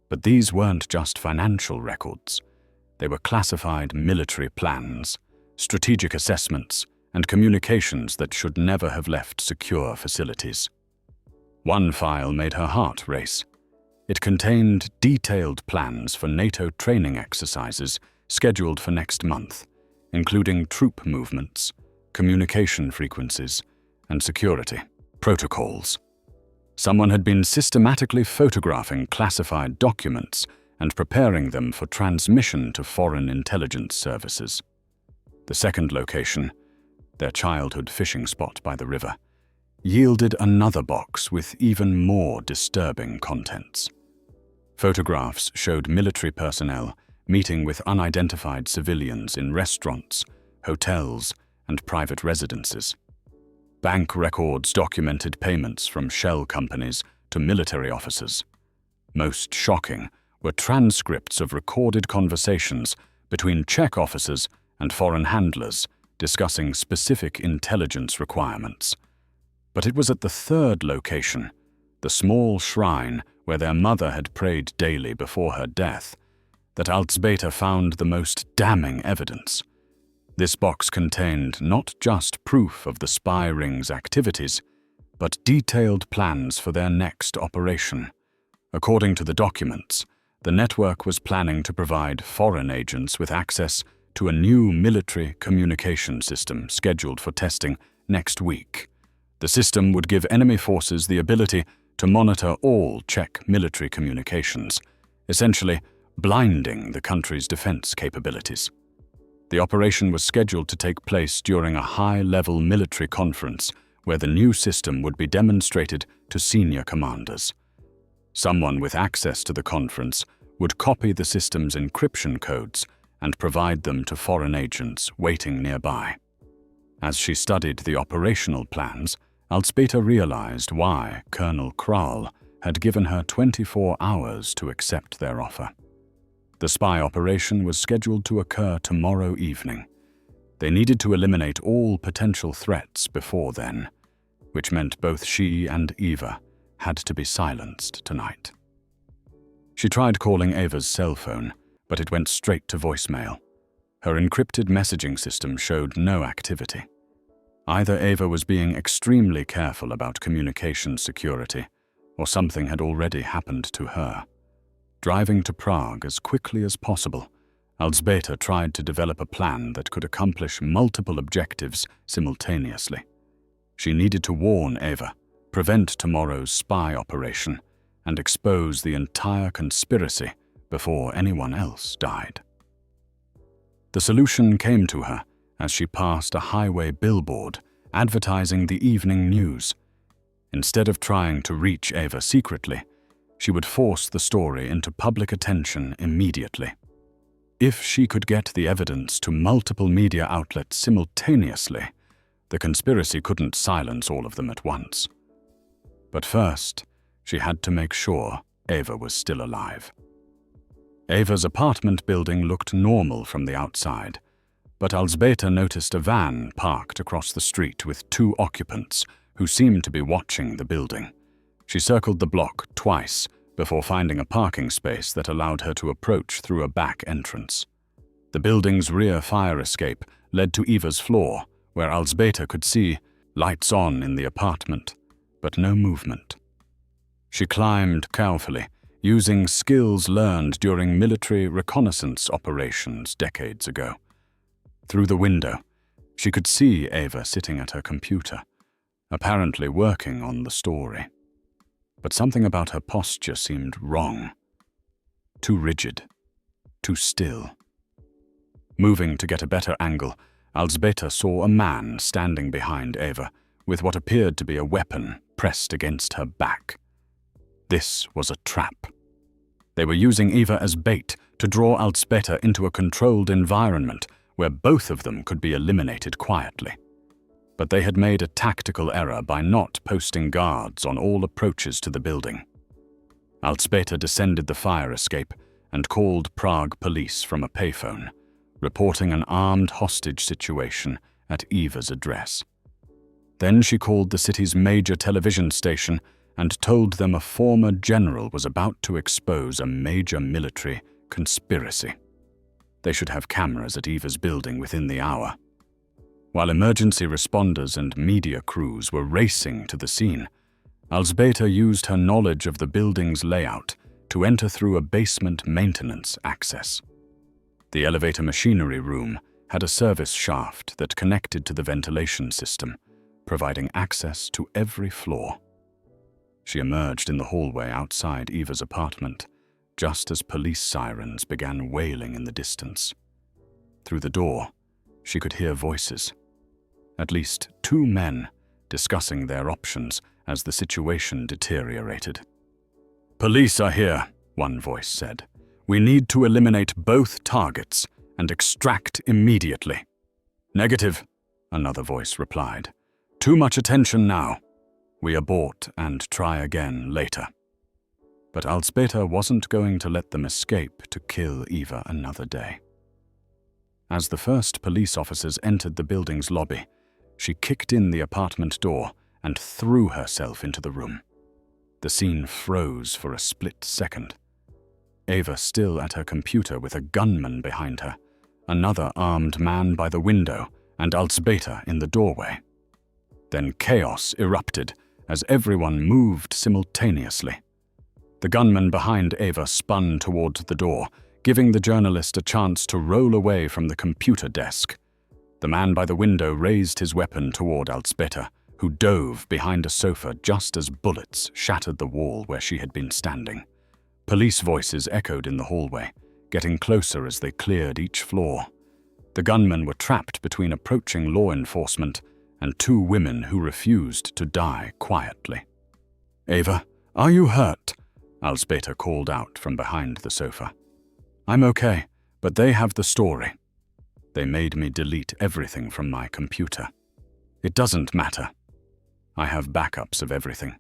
But these weren't just financial records. They were classified military plans, strategic assessments, and communications that should never have left secure facilities. One file made her heart race. It contained detailed plans for NATO training exercises scheduled for next month, including troop movements, communication frequencies, and security protocols. Someone had been systematically photographing classified documents and preparing them for transmission to foreign intelligence services. The second location, their childhood fishing spot by the river, yielded another box with even more disturbing contents. Photographs showed military personnel meeting with unidentified civilians in restaurants, hotels, and private residences. Bank records documented payments from shell companies to military officers. Most shocking were transcripts of recorded conversations between Czech officers and foreign handlers discussing specific intelligence requirements. But it was at the third location, the small shrine where their mother had prayed daily before her death, that Alzbeta found the most damning evidence. This box contained not just proof of the spy ring's activities, but detailed plans for their next operation. According to the documents, the network was planning to provide foreign agents with access to a new military communication system scheduled for testing next week. The system would give enemy forces the ability to monitor all Czech military communications, essentially blinding the country's defense capabilities. The operation was scheduled to take place during a high-level military conference where the new system would be demonstrated to senior commanders. Someone with access to the conference would copy the system's encryption codes and provide them to foreign agents waiting nearby. As she studied the operational plans, Alzbeta realized why Colonel Kral had given her 24 hours to accept their offer. The spy operation was scheduled to occur tomorrow evening. They needed to eliminate all potential threats before then, which meant both she and Eva had to be silenced tonight. She tried calling Eva's cell phone, but it went straight to voicemail. Her encrypted messaging system showed no activity. Either Eva was being extremely careful about communication security, or something had already happened to her. Driving to Prague as quickly as possible, Alzbeta tried to develop a plan that could accomplish multiple objectives simultaneously. She needed to warn Eva, prevent tomorrow's spy operation, and expose the entire conspiracy before anyone else died. The solution came to her as she passed a highway billboard advertising the evening news. Instead of trying to reach Eva secretly, she would force the story into public attention immediately. If she could get the evidence to multiple media outlets simultaneously, the conspiracy couldn't silence all of them at once. But first, she had to make sure Eva was still alive. Eva's apartment building looked normal from the outside, but Alzbeta noticed a van parked across the street with 2 occupants who seemed to be watching the building. She circled the block twice before finding a parking space that allowed her to approach through a back entrance. The building's rear fire escape led to Eva's floor, where Alzbeta could see lights on in the apartment, but no movement. She climbed carefully, using skills learned during military reconnaissance operations decades ago. Through the window, she could see Eva sitting at her computer, apparently working on the story. But something about her posture seemed wrong. Too rigid, too still. Moving to get a better angle, Alzbeta saw a man standing behind Eva with what appeared to be a weapon pressed against her back. This was a trap. They were using Eva as bait to draw Alzbeta into a controlled environment where both of them could be eliminated quietly. But they had made a tactical error by not posting guards on all approaches to the building. Alzbeta descended the fire escape and called Prague police from a payphone, reporting an armed hostage situation at Eva's address. Then she called the city's major television station and told them a former general was about to expose a major military conspiracy. They should have cameras at Eva's building within the hour. While emergency responders and media crews were racing to the scene, Alzbeta used her knowledge of the building's layout to enter through a basement maintenance access. The elevator machinery room had a service shaft that connected to the ventilation system, providing access to every floor. She emerged in the hallway outside Eva's apartment, just as police sirens began wailing in the distance. Through the door, she could hear voices. at least 2 men, discussing their options as the situation deteriorated. "Police are here," one voice said. "We need to eliminate both targets and extract immediately." "Negative," another voice replied. "Too much attention now. We abort and try again later." But Alzbeta wasn't going to let them escape to kill Eva another day. As the first police officers entered the building's lobby, she kicked in the apartment door and threw herself into the room. The scene froze for a split second. Eva still at her computer with a gunman behind her, another armed man by the window, and Alzbeta in the doorway. Then chaos erupted as everyone moved simultaneously. The gunman behind Eva spun toward the door, giving the journalist a chance to roll away from the computer desk. The man by the window raised his weapon toward Alzbeta, who dove behind a sofa just as bullets shattered the wall where she had been standing. Police voices echoed in the hallway, getting closer as they cleared each floor. The gunmen were trapped between approaching law enforcement and 2 women who refused to die quietly. "Eva, are you hurt?" Alzbeta called out from behind the sofa. "I'm okay, but they have the story. They made me delete everything from my computer. It doesn't matter. I have backups of everything,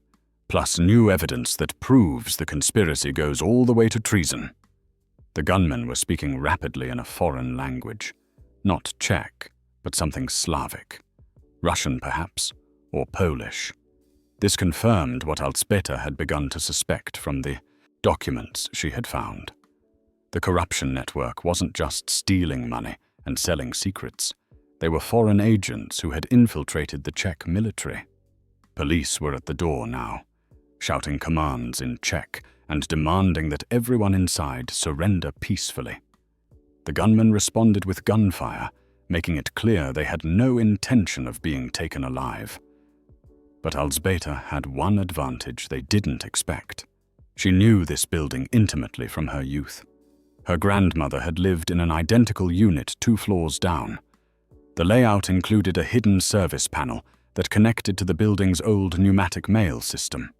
plus new evidence that proves the conspiracy goes all the way to treason." The gunmen were speaking rapidly in a foreign language. Not Czech, but something Slavic. Russian, perhaps, or Polish. This confirmed what Alzbeta had begun to suspect from the documents she had found. The corruption network wasn't just stealing money and selling secrets. They were foreign agents who had infiltrated the Czech military. Police were at the door now, shouting commands in Czech and demanding that everyone inside surrender peacefully. The gunmen responded with gunfire, making it clear they had no intention of being taken alive. But Alzbeta had one advantage they didn't expect. She knew this building intimately from her youth. Her grandmother had lived in an identical unit 2 floors down. The layout included a hidden service panel that connected to the building's old pneumatic mail system.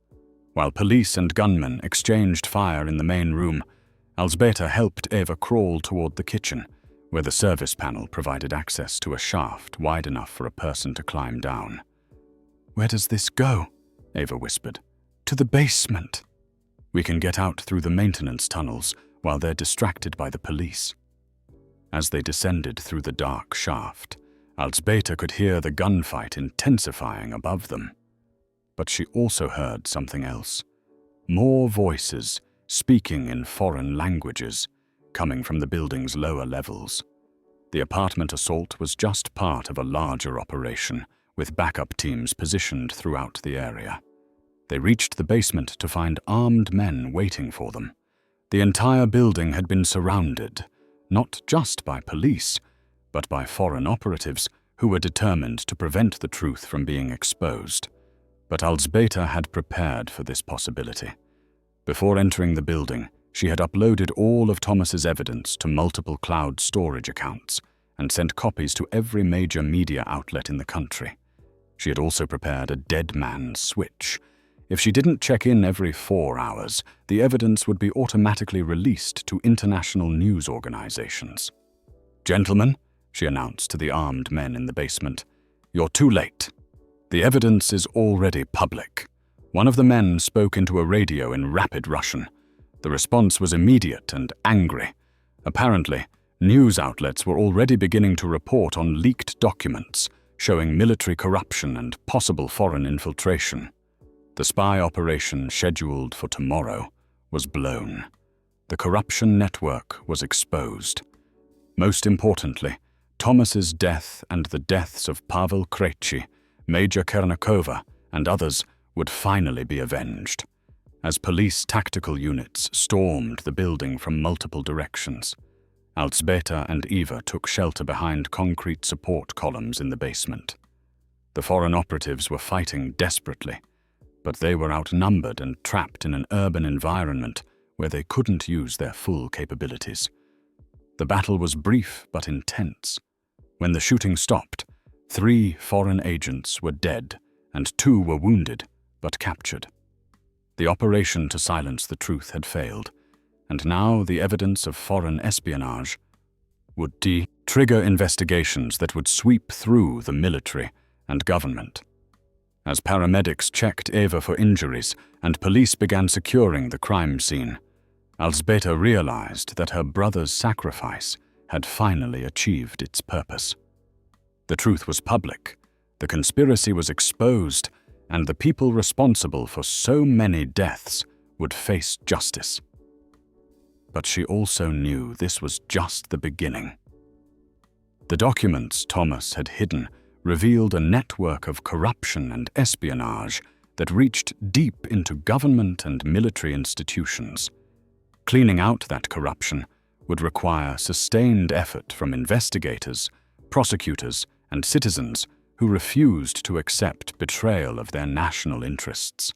While police and gunmen exchanged fire in the main room, Alzbeta helped Eva crawl toward the kitchen, where the service panel provided access to a shaft wide enough for a person to climb down. "Where does this go?" Eva whispered. "To the basement. We can get out through the maintenance tunnels while they're distracted by the police." As they descended through the dark shaft, Alzbeta could hear the gunfight intensifying above them. But she also heard something else. More voices, speaking in foreign languages, coming from the building's lower levels. The apartment assault was just part of a larger operation, with backup teams positioned throughout the area. They reached the basement to find armed men waiting for them. The entire building had been surrounded, not just by police, but by foreign operatives who were determined to prevent the truth from being exposed. But Alzbeta had prepared for this possibility. Before entering the building, she had uploaded all of Thomas's evidence to multiple cloud storage accounts and sent copies to every major media outlet in the country. She had also prepared a dead man switch. If she didn't check in every 4 hours, the evidence would be automatically released to international news organizations. "Gentlemen," she announced to the armed men in the basement, "you're too late. The evidence is already public." One of the men spoke into a radio in rapid Russian. The response was immediate and angry. Apparently, news outlets were already beginning to report on leaked documents showing military corruption and possible foreign infiltration. The spy operation scheduled for tomorrow was blown. The corruption network was exposed. Most importantly, Thomas's death and the deaths of Pavel Krejci, Major Kernakova, and others would finally be avenged. As police tactical units stormed the building from multiple directions, Alzbeta and Eva took shelter behind concrete support columns in the basement. The foreign operatives were fighting desperately, but they were outnumbered and trapped in an urban environment where they couldn't use their full capabilities. The battle was brief but intense. When the shooting stopped, 3 foreign agents were dead and 2 were wounded but captured. The operation to silence the truth had failed, and now the evidence of foreign espionage would trigger investigations that would sweep through the military and government. As paramedics checked Eva for injuries and police began securing the crime scene, Alzbeta realized that her brother's sacrifice had finally achieved its purpose. The truth was public, the conspiracy was exposed, and the people responsible for so many deaths would face justice. But she also knew this was just the beginning. The documents Thomas had hidden revealed a network of corruption and espionage that reached deep into government and military institutions. Cleaning out that corruption would require sustained effort from investigators, prosecutors, and citizens who refused to accept betrayal of their national interests.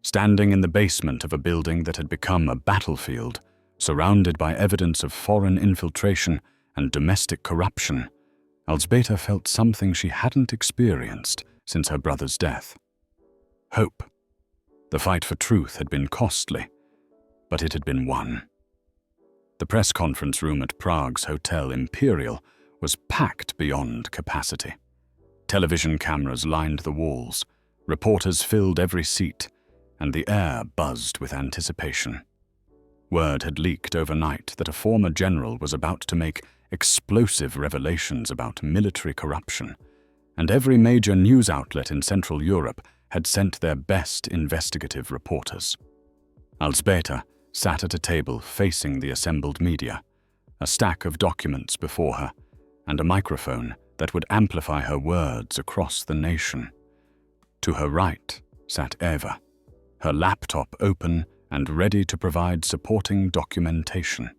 Standing in the basement of a building that had become a battlefield, surrounded by evidence of foreign infiltration and domestic corruption, Alzbeta felt something she hadn't experienced since her brother's death. Hope. The fight for truth had been costly, but it had been won. The press conference room at Prague's Hotel Imperial was packed beyond capacity. Television cameras lined the walls, reporters filled every seat, and the air buzzed with anticipation. Word had leaked overnight that a former general was about to make explosive revelations about military corruption, and every major news outlet in Central Europe had sent their best investigative reporters. Alzbeta sat at a table facing the assembled media, a stack of documents before her, and a microphone that would amplify her words across the nation. To her right sat Eva, her laptop open and ready to provide supporting documentation.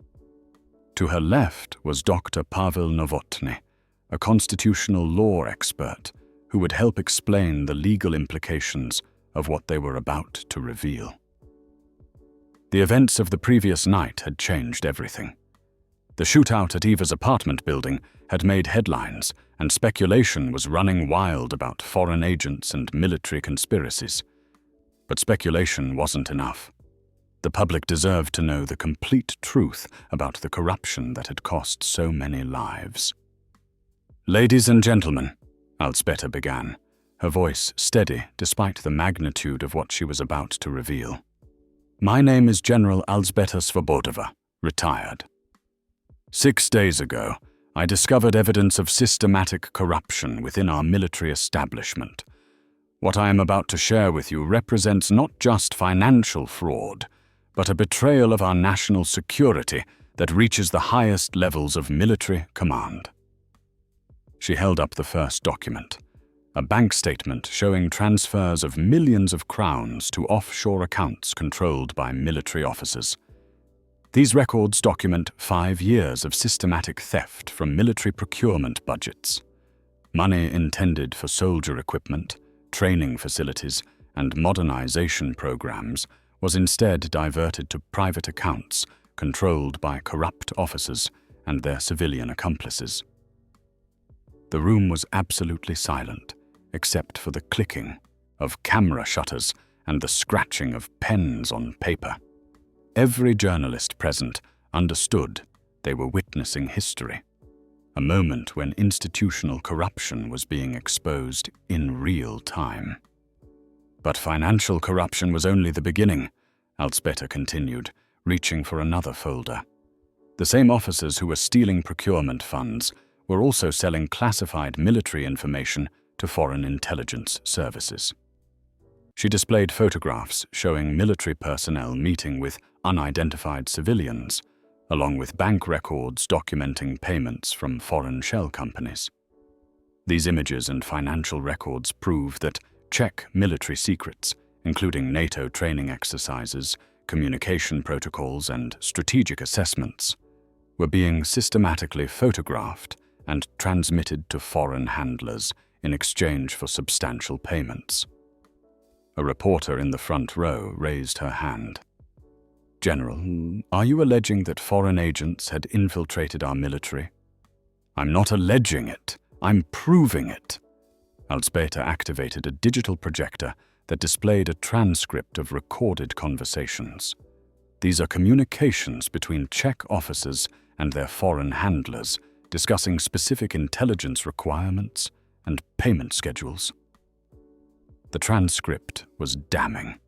To her left was Dr. Pavel Novotny, a constitutional law expert who would help explain the legal implications of what they were about to reveal. The events of the previous night had changed everything. The shootout at Eva's apartment building had made headlines, and speculation was running wild about foreign agents and military conspiracies. But speculation wasn't enough. The public deserved to know the complete truth about the corruption that had cost so many lives. "Ladies and gentlemen," Alzbeta began, her voice steady despite the magnitude of what she was about to reveal. "My name is General Alzbeta Svobodova, retired. 6 days ago, I discovered evidence of systematic corruption within our military establishment. What I am about to share with you represents not just financial fraud, but a betrayal of our national security that reaches the highest levels of military command." She held up the first document, a bank statement showing transfers of millions of crowns to offshore accounts controlled by military officers. These records document 5 years of systematic theft from military procurement budgets. Money intended for soldier equipment, training facilities, and modernization programs was instead diverted to private accounts controlled by corrupt officers and their civilian accomplices. The room was absolutely silent, except for the clicking of camera shutters and the scratching of pens on paper. Every journalist present understood they were witnessing history, a moment when institutional corruption was being exposed in real time. But financial corruption was only the beginning, Alzbeta continued, reaching for another folder. The same officers who were stealing procurement funds were also selling classified military information to foreign intelligence services. She displayed photographs showing military personnel meeting with unidentified civilians, along with bank records documenting payments from foreign shell companies. These images and financial records prove that Czech military secrets, including NATO training exercises, communication protocols, and strategic assessments, were being systematically photographed and transmitted to foreign handlers in exchange for substantial payments. A reporter in the front row raised her hand. "General, are you alleging that foreign agents had infiltrated our military?" "I'm not alleging it. I'm proving it. Alzbeta activated a digital projector that displayed a transcript of recorded conversations. These are communications between Czech officers and their foreign handlers, discussing specific intelligence requirements and payment schedules. The transcript was damning.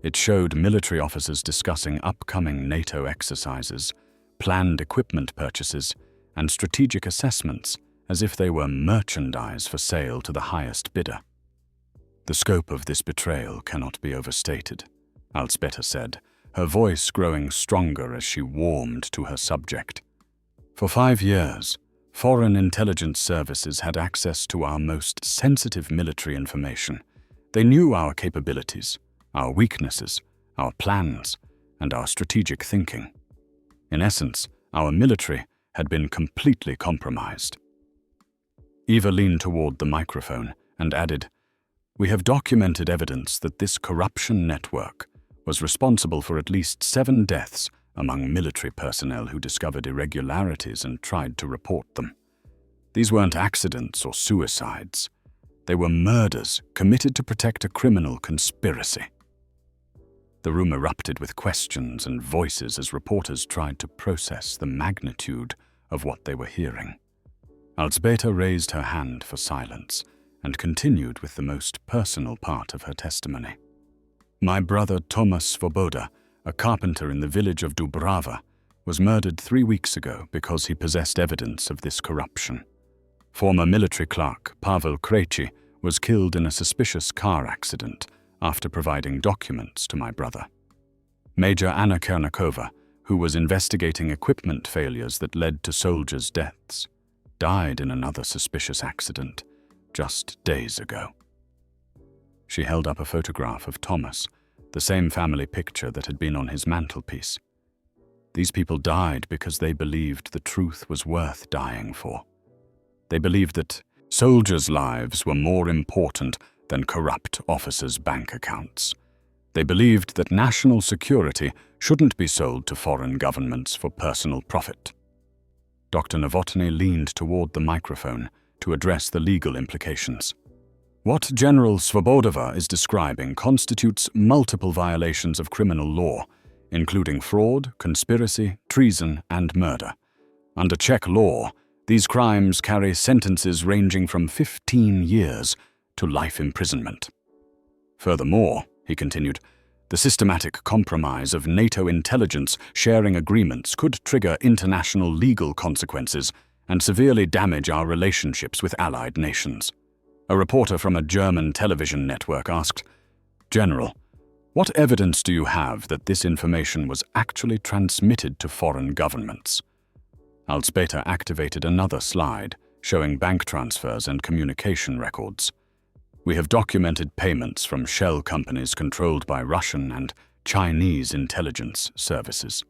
It showed military officers discussing upcoming NATO exercises, planned equipment purchases, and strategic assessments as if they were merchandise for sale to the highest bidder. The scope of this betrayal cannot be overstated, Alzbeta said, her voice growing stronger as she warmed to her subject. For 5 years, foreign intelligence services had access to our most sensitive military information. They knew our capabilities, our weaknesses, our plans, and our strategic thinking. In essence, our military had been completely compromised. Eva leaned toward the microphone and added, "We have documented evidence that this corruption network was responsible for at least 7 deaths among military personnel who discovered irregularities and tried to report them. These weren't accidents or suicides. They were murders committed to protect a criminal conspiracy." The room erupted with questions and voices as reporters tried to process the magnitude of what they were hearing. Alzbeta raised her hand for silence and continued with the most personal part of her testimony. "My brother Tomas Svoboda, a carpenter in the village of Dubrava, was murdered 3 weeks ago because he possessed evidence of this corruption. Former military clerk Pavel Krejci was killed in a suspicious car accident after providing documents to my brother. Major Anna Kernikova, who was investigating equipment failures that led to soldiers' deaths, died in another suspicious accident just days ago." She held up a photograph of Thomas, the same family picture that had been on his mantelpiece. These people died because they believed the truth was worth dying for. They believed that soldiers' lives were more important than corrupt officers' bank accounts. They believed that national security shouldn't be sold to foreign governments for personal profit. Dr. Novotny leaned toward the microphone to address the legal implications. "What General Svobodova is describing constitutes multiple violations of criminal law, including fraud, conspiracy, treason, and murder. Under Czech law, these crimes carry sentences ranging from 15 years to life imprisonment. Furthermore," he continued, "the systematic compromise of NATO intelligence sharing agreements could trigger international legal consequences and severely damage our relationships with allied nations." A reporter from a German television network asked, "General, what evidence do you have that this information was actually transmitted to foreign governments?" Alzbeta activated another slide showing bank transfers and communication records. "We have documented payments from shell companies controlled by Russian and Chinese intelligence services.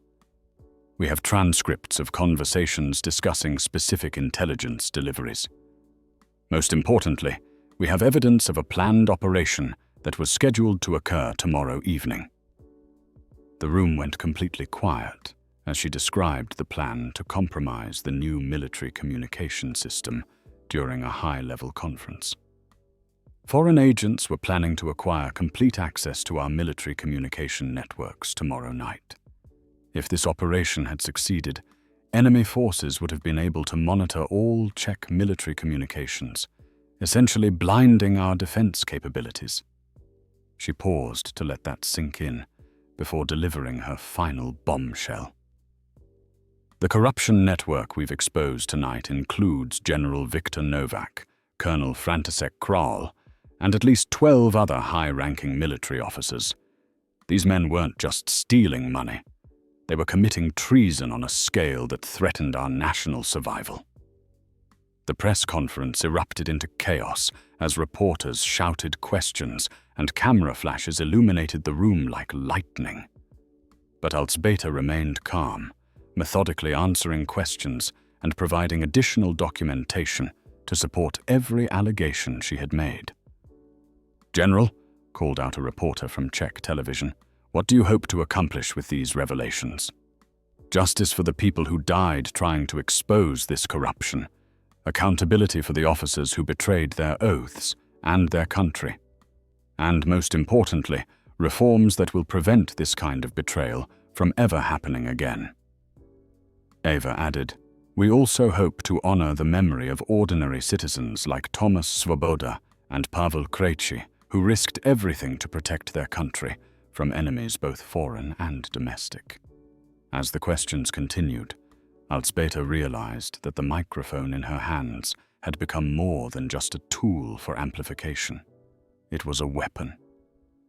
We have transcripts of conversations discussing specific intelligence deliveries. Most importantly, we have evidence of a planned operation that was scheduled to occur tomorrow evening." The room went completely quiet as she described the plan to compromise the new military communication system during a high-level conference. Foreign agents were planning to acquire complete access to our military communication networks tomorrow night. If this operation had succeeded, enemy forces would have been able to monitor all Czech military communications, essentially blinding our defense capabilities. She paused to let that sink in before delivering her final bombshell. "The corruption network we've exposed tonight includes General Viktor Novak, Colonel František Král, and at least 12 other high-ranking military officers. These men weren't just stealing money. They were committing treason on a scale that threatened our national survival." The press conference erupted into chaos as reporters shouted questions and camera flashes illuminated the room like lightning. But Alzbeta remained calm, methodically answering questions and providing additional documentation to support every allegation she had made. "General," called out a reporter from Czech television, "what do you hope to accomplish with these revelations?" "Justice for the people who died trying to expose this corruption. accountability for the officers who betrayed their oaths and their country, and most importantly, reforms that will prevent this kind of betrayal from ever happening again. Ava added, "We also hope to honor the memory of ordinary citizens like Thomas Svoboda and Pavel Krejci, who risked everything to protect their country from enemies both foreign and domestic." As the questions continued, Alzbeta realized that the microphone in her hands had become more than just a tool for amplification. It was a weapon,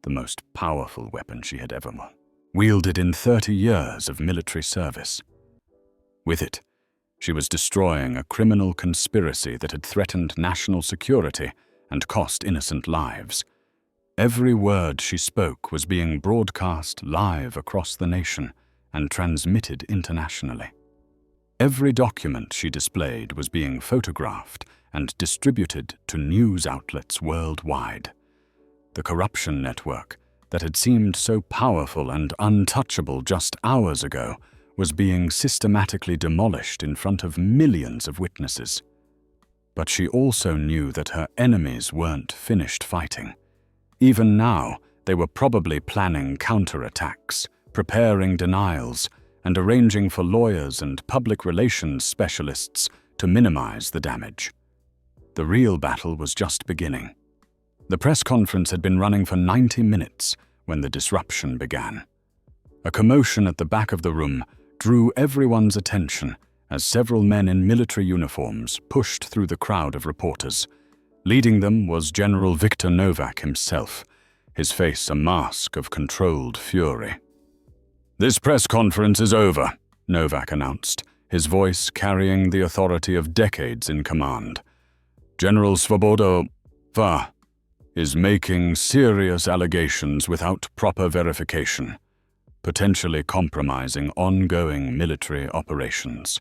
the most powerful weapon she had ever wielded in 30 years of military service. With it, she was destroying a criminal conspiracy that had threatened national security and cost innocent lives. Every word she spoke was being broadcast live across the nation and transmitted internationally. Every document she displayed was being photographed and distributed to news outlets worldwide. The corruption network, that had seemed so powerful and untouchable just hours ago, was being systematically demolished in front of millions of witnesses. But she also knew that her enemies weren't finished fighting. Even now, they were probably planning counterattacks, preparing denials, and arranging for lawyers and public relations specialists to minimize the damage. The real battle was just beginning. The press conference had been running for 90 minutes when the disruption began. A commotion at the back of the room drew everyone's attention as several men in military uniforms pushed through the crowd of reporters. Leading them was General Viktor Novak himself, his face a mask of controlled fury. "This press conference is over," Novak announced, his voice carrying the authority of decades in command. "General Svoboda is making serious allegations without proper verification, potentially compromising ongoing military operations."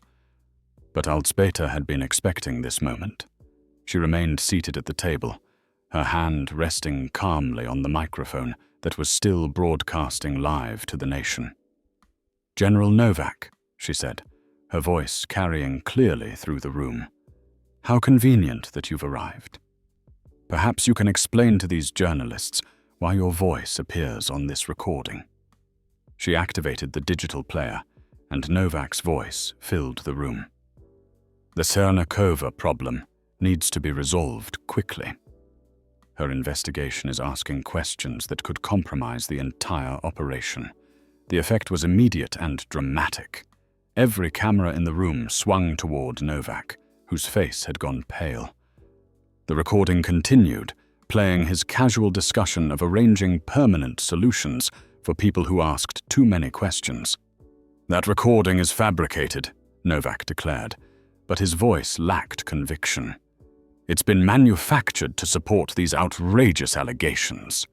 But Alzbeta had been expecting this moment. She remained seated at the table, her hand resting calmly on the microphone that was still broadcasting live to the nation. "General Novak," she said, her voice carrying clearly through the room. "How convenient that you've arrived. Perhaps you can explain to these journalists why your voice appears on this recording." She activated the digital player, and Novak's voice filled the room. "The Sernakova problem needs to be resolved quickly. Her investigation is asking questions that could compromise the entire operation." The effect was immediate and dramatic. Every camera in the room swung toward Novak, whose face had gone pale. The recording continued, playing his casual discussion of arranging permanent solutions for people who asked too many questions. "That recording is fabricated," Novak declared, but his voice lacked conviction. "It's been manufactured to support these outrageous allegations."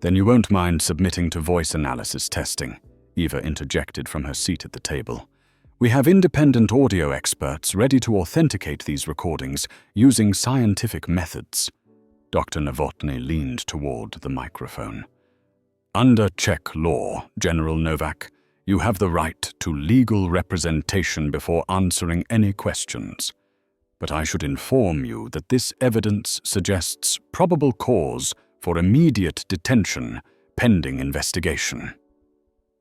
"Then you won't mind submitting to voice analysis testing," Eva interjected from her seat at the table. "We have independent audio experts ready to authenticate these recordings using scientific methods." Dr. Novotny leaned toward the microphone. "Under Czech law, General Novak, you have the right to legal representation before answering any questions. But I should inform you that this evidence suggests probable cause for immediate detention pending investigation."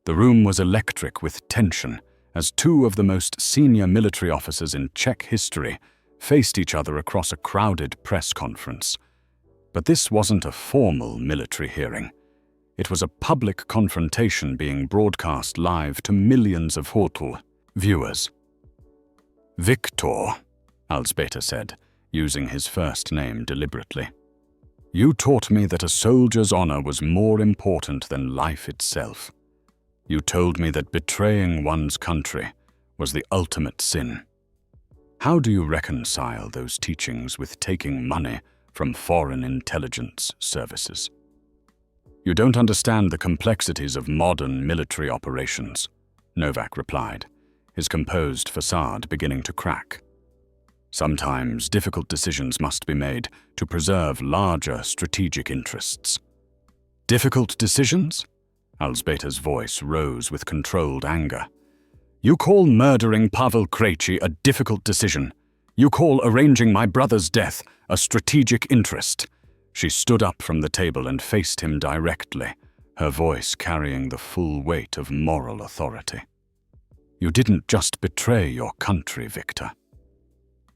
The room was electric with tension as two of the most senior military officers in Czech history faced each other across a crowded press conference. But this wasn't a formal military hearing. It was a public confrontation being broadcast live to millions of Hotel viewers. "Viktor," Alzbeta said, using his first name deliberately. "You taught me that a soldier's honor was more important than life itself. You told me that betraying one's country was the ultimate sin. How do you reconcile those teachings with taking money from foreign intelligence services?" "You don't understand the complexities of modern military operations," Novak replied, his composed facade beginning to crack. "Sometimes difficult decisions must be made to preserve larger strategic interests." "Difficult decisions?" Alzbeta's voice rose with controlled anger. "You call murdering Pavel Krejci a difficult decision? You call arranging my brother's death a strategic interest." She stood up from the table and faced him directly, her voice carrying the full weight of moral authority. "You didn't just betray your country, Victor.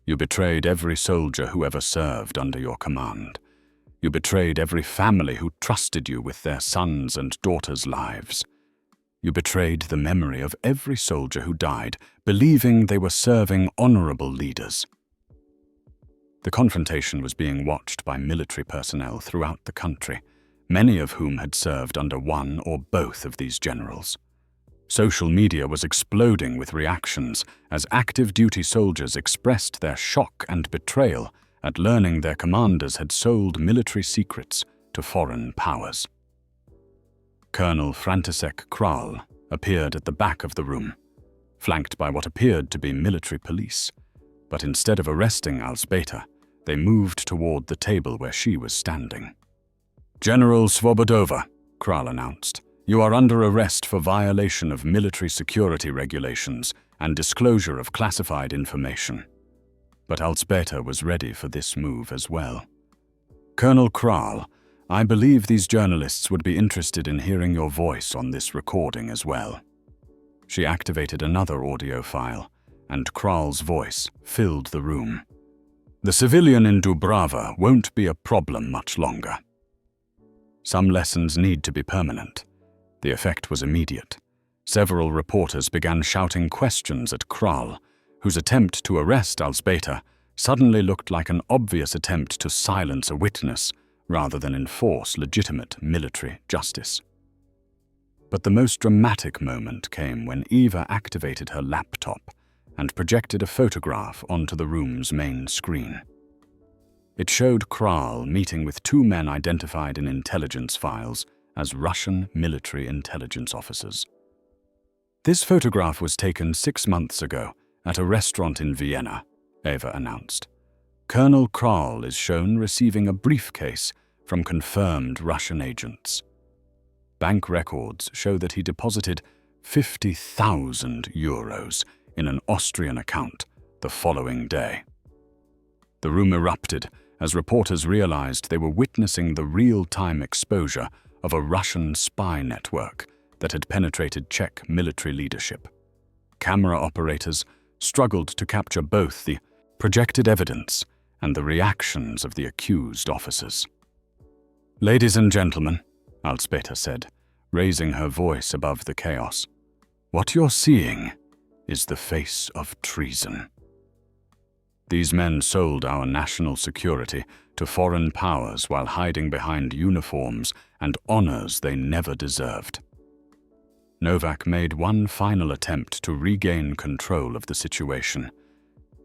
You betrayed every soldier who ever served under your command. You betrayed every family who trusted you with their sons' and daughters' lives. You betrayed the memory of every soldier who died, believing they were serving honorable leaders." The confrontation was being watched by military personnel throughout the country, many of whom had served under one or both of these generals. Social media was exploding with reactions as active duty soldiers expressed their shock and betrayal at learning their commanders had sold military secrets to foreign powers. Colonel František Král appeared at the back of the room, flanked by what appeared to be military police. But instead of arresting Alžběta, they moved toward the table where she was standing. "General Svobodova," Král announced, "you are under arrest for violation of military security regulations and disclosure of classified information." But Alžběta was ready for this move as well. "Colonel Král, I believe these journalists would be interested in hearing your voice on this recording as well." She activated another audio file, and Král's voice filled the room. "The civilian in Dubrava won't be a problem much longer. Some lessons need to be permanent." The effect was immediate. Several reporters began shouting questions at Král, whose attempt to arrest Alžběta suddenly looked like an obvious attempt to silence a witness rather than enforce legitimate military justice. But the most dramatic moment came when Eva activated her laptop and projected a photograph onto the room's main screen. It showed Král meeting with two men identified in intelligence files as Russian military intelligence officers. "This photograph was taken 6 months ago at a restaurant in Vienna," Eva announced. "Colonel Král is shown receiving a briefcase from confirmed Russian agents. Bank records show that he deposited 50,000 euros in an Austrian account the following day." The room erupted as reporters realized they were witnessing the real-time exposure of a Russian spy network that had penetrated Czech military leadership. Camera operators struggled to capture both the projected evidence and the reactions of the accused officers. "Ladies and gentlemen," Alžběta said, raising her voice above the chaos, "what you're seeing is the face of treason. These men sold our national security to foreign powers while hiding behind uniforms and honors they never deserved." Novak made one final attempt to regain control of the situation.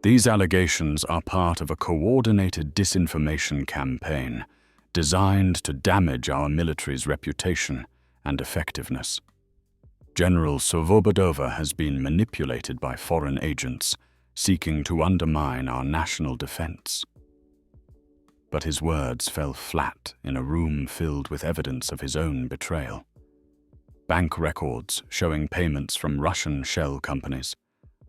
"These allegations are part of a coordinated disinformation campaign designed to damage our military's reputation and effectiveness. General Svobodova has been manipulated by foreign agents seeking to undermine our national defense." But his words fell flat in a room filled with evidence of his own betrayal. Bank records showing payments from Russian shell companies,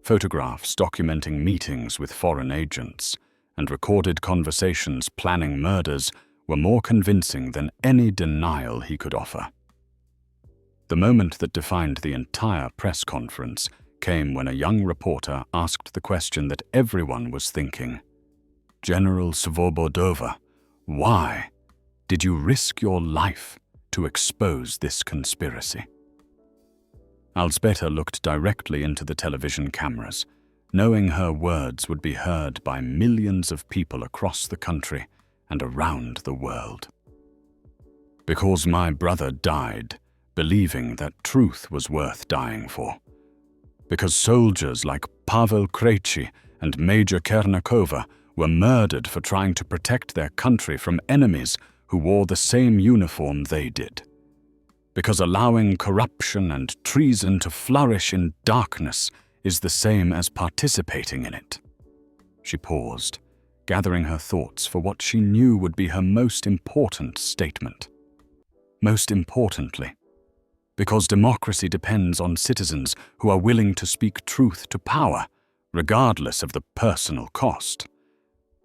photographs documenting meetings with foreign agents, and recorded conversations planning murders were more convincing than any denial he could offer. The moment that defined the entire press conference came when a young reporter asked the question that everyone was thinking. "General Svobodova, why did you risk your life to expose this conspiracy?" Alžběta looked directly into the television cameras, knowing her words would be heard by millions of people across the country and around the world. "Because my brother died, believing that truth was worth dying for. Because soldiers like Pavel Krejci and Major Kernakova were murdered for trying to protect their country from enemies who wore the same uniform they did. Because allowing corruption and treason to flourish in darkness is the same as participating in it." She paused, gathering her thoughts for what she knew would be her most important statement. "Most importantly, because democracy depends on citizens who are willing to speak truth to power regardless of the personal cost.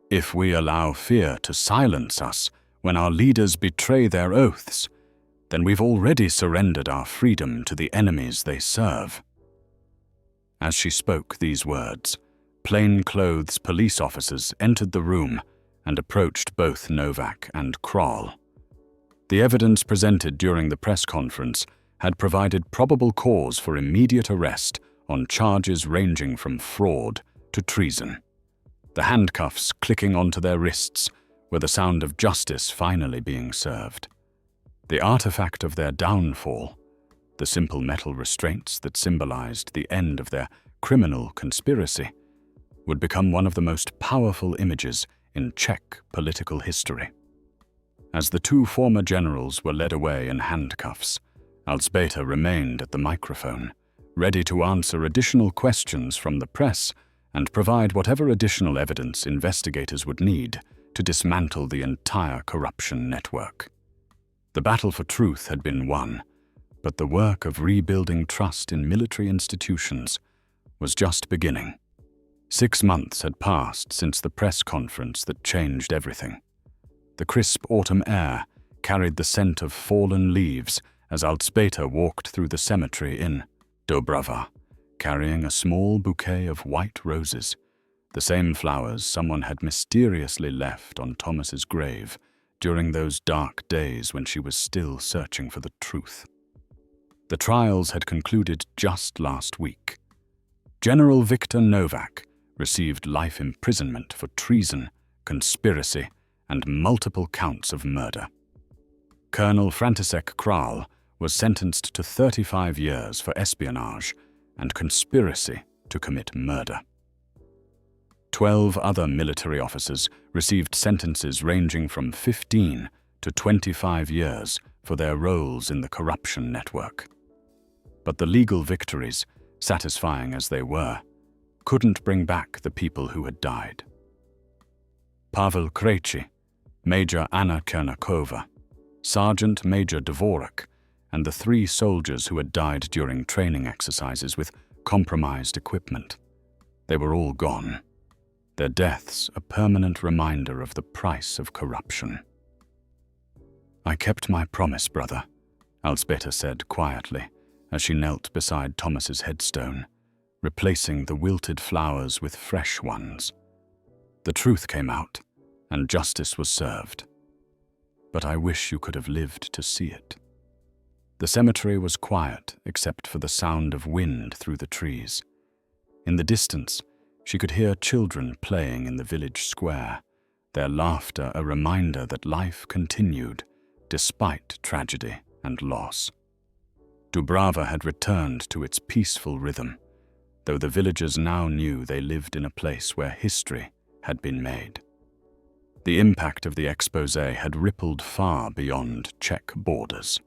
If we allow fear to silence us when our leaders betray their oaths, then we've already surrendered our freedom to the enemies they serve." As she spoke these words, plainclothes police officers entered the room and approached both Novak and Kroll. The evidence presented during the press conference had provided probable cause for immediate arrest on charges ranging from fraud to treason. The handcuffs clicking onto their wrists were the sound of justice finally being served. The artifact of their downfall, the simple metal restraints that symbolized the end of their criminal conspiracy, would become one of the most powerful images in Czech political history. As the two former generals were led away in handcuffs, Alžběta remained at the microphone, ready to answer additional questions from the press and provide whatever additional evidence investigators would need to dismantle the entire corruption network. The battle for truth had been won, but the work of rebuilding trust in military institutions was just beginning. 6 months had passed since the press conference that changed everything. The crisp autumn air carried the scent of fallen leaves as Alžběta walked through the cemetery in Dubrava, carrying a small bouquet of white roses, the same flowers someone had mysteriously left on Thomas's grave during those dark days when she was still searching for the truth. The trials had concluded just last week. General Viktor Novak received life imprisonment for treason, conspiracy, and multiple counts of murder. Colonel František Král was sentenced to 35 years for espionage and conspiracy to commit murder. 12 other military officers received sentences ranging from 15 to 25 years for their roles in the corruption network. But the legal victories, satisfying as they were, couldn't bring back the people who had died. Pavel Krejci, Major Anna Kernakova, Sergeant Major Dvorak, and the 3 soldiers who had died during training exercises with compromised equipment. They were all gone, their deaths a permanent reminder of the price of corruption. "I kept my promise, brother," Alžběta said quietly as she knelt beside Thomas's headstone, replacing the wilted flowers with fresh ones. The truth came out, and justice was served. But I wish you could have lived to see it. The cemetery was quiet except for the sound of wind through the trees. In the distance, she could hear children playing in the village square, their laughter a reminder that life continued despite tragedy and loss. Dubrava had returned to its peaceful rhythm, though the villagers now knew they lived in a place where history had been made. The impact of the exposé had rippled far beyond Czech borders.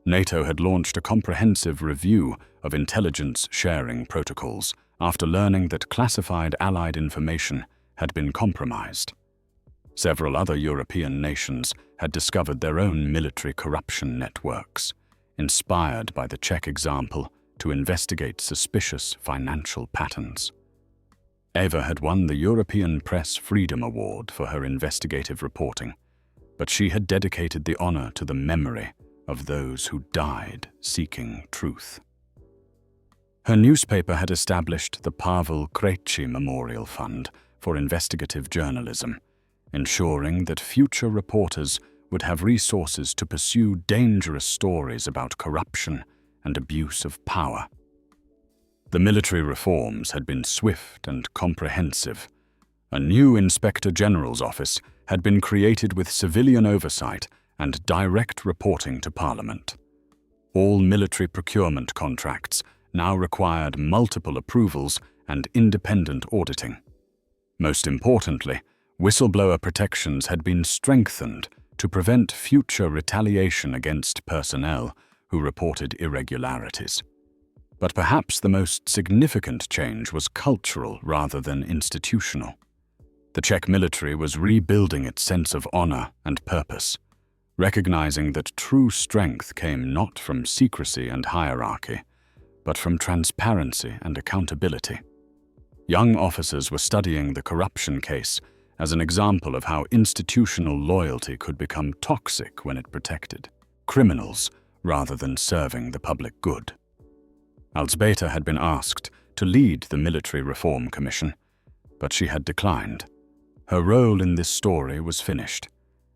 NATO had launched a comprehensive review of intelligence sharing protocols after learning that classified Allied information had been compromised. Several other European nations had discovered their own military corruption networks, inspired by the Czech example to investigate suspicious financial patterns. Eva had won the European Press Freedom Award for her investigative reporting, but she had dedicated the honor to the memory of those who died seeking truth. Her newspaper had established the Pavel Krejci Memorial Fund for investigative journalism, ensuring that future reporters would have resources to pursue dangerous stories about corruption and abuse of power. The military reforms had been swift and comprehensive. A new Inspector General's office had been created with civilian oversight and direct reporting to Parliament. All military procurement contracts now required multiple approvals and independent auditing. Most importantly, whistleblower protections had been strengthened to prevent future retaliation against personnel who reported irregularities. But perhaps the most significant change was cultural rather than institutional. The Czech military was rebuilding its sense of honor and purpose, recognizing that true strength came not from secrecy and hierarchy, but from transparency and accountability. Young officers were studying the corruption case as an example of how institutional loyalty could become toxic when it protected criminals rather than serving the public good. Alzbeta had been asked to lead the Military Reform Commission, but she had declined. Her role in this story was finished,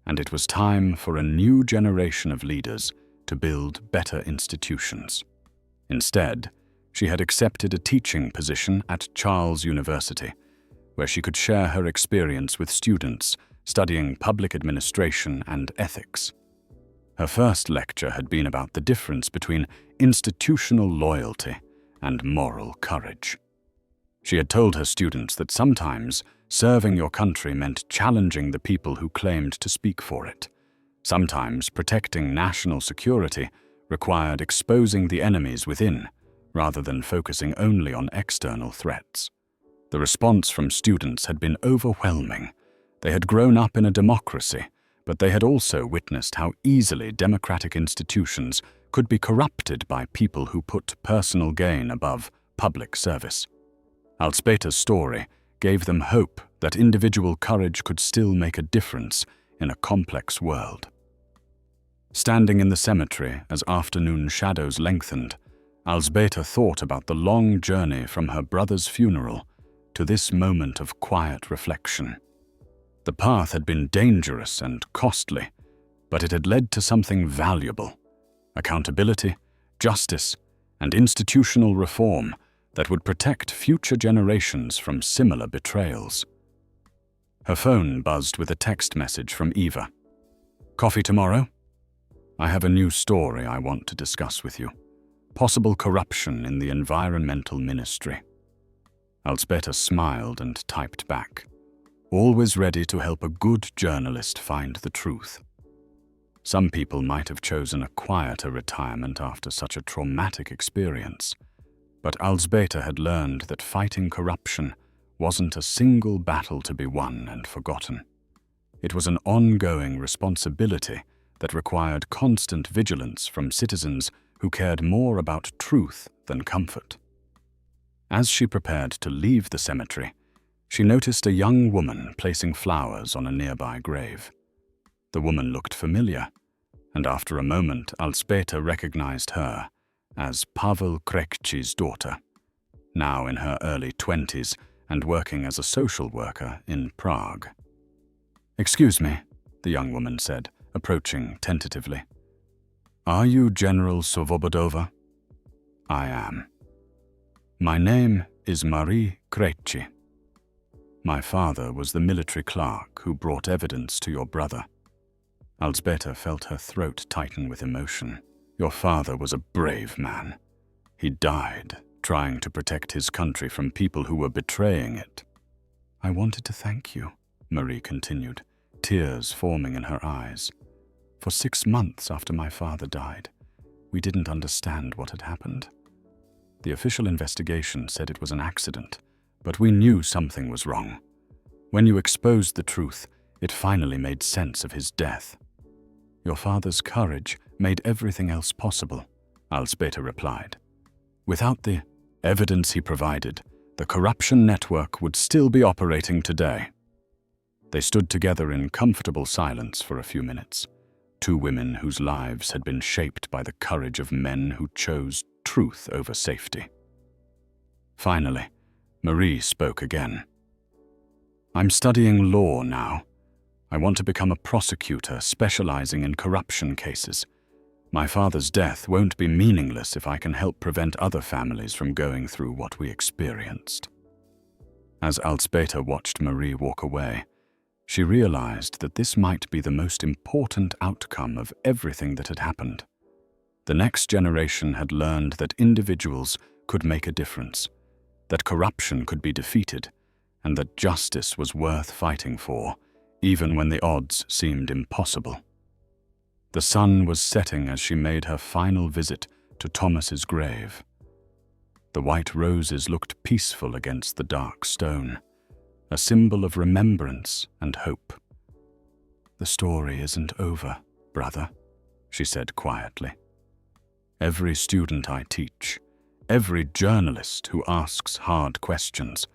and it was time for a new generation of leaders to build better institutions. Instead, she had accepted a teaching position at Charles University, where she could share her experience with students studying public administration and ethics. Her first lecture had been about the difference between institutional loyalty and moral courage. She had told her students that sometimes serving your country meant challenging the people who claimed to speak for it. Sometimes protecting national security required exposing the enemies within, rather than focusing only on external threats. The response from students had been overwhelming. They had grown up in a democracy, but they had also witnessed how easily democratic institutions could be corrupted by people who put personal gain above public service. Alzbeta's story gave them hope that individual courage could still make a difference in a complex world. Standing in the cemetery as afternoon shadows lengthened, Alzbeta thought about the long journey from her brother's funeral to this moment of quiet reflection. The path had been dangerous and costly, but it had led to something valuable: accountability, justice, and institutional reform that would protect future generations from similar betrayals. Her phone buzzed with a text message from Eva. "Coffee tomorrow? I have a new story I want to discuss with you. Possible corruption in the environmental ministry." Alzbeta smiled and typed back, always ready to help a good journalist find the truth. Some people might have chosen a quieter retirement after such a traumatic experience, but Alzbeta had learned that fighting corruption wasn't a single battle to be won and forgotten. It was an ongoing responsibility that required constant vigilance from citizens who cared more about truth than comfort. As she prepared to leave the cemetery, she noticed a young woman placing flowers on a nearby grave. The woman looked familiar, and after a moment Alzbeta recognized her as Pavel Krekci's daughter, now in her early 20s and working as a social worker in Prague. "Excuse me," the young woman said, approaching tentatively. "Are you General Svobodova?" "I am." "My name is Marie Krekci. My father was the military clerk who brought evidence to your brother." Alzbeta felt her throat tighten with emotion. "Your father was a brave man. He died trying to protect his country from people who were betraying it." "I wanted to thank you," Marie continued, tears forming in her eyes. "For 6 months after my father died, we didn't understand what had happened. The official investigation said it was an accident, but we knew something was wrong. When you exposed the truth, it finally made sense of his death." "Your father's courage made everything else possible," Alzbeta replied. "Without the evidence he provided, the corruption network would still be operating today." They stood together in comfortable silence for a few minutes, two women whose lives had been shaped by the courage of men who chose truth over safety. Finally, Marie spoke again. "I'm studying law now. I want to become a prosecutor specializing in corruption cases. My father's death won't be meaningless if I can help prevent other families from going through what we experienced." As Alzbeta watched Marie walk away, she realized that this might be the most important outcome of everything that had happened. The next generation had learned that individuals could make a difference, that corruption could be defeated, and that justice was worth fighting for, even when the odds seemed impossible. The sun was setting as she made her final visit to Thomas's grave. The white roses looked peaceful against the dark stone, a symbol of remembrance and hope. "The story isn't over, brother," she said quietly. "Every student I teach, every journalist who asks hard questions,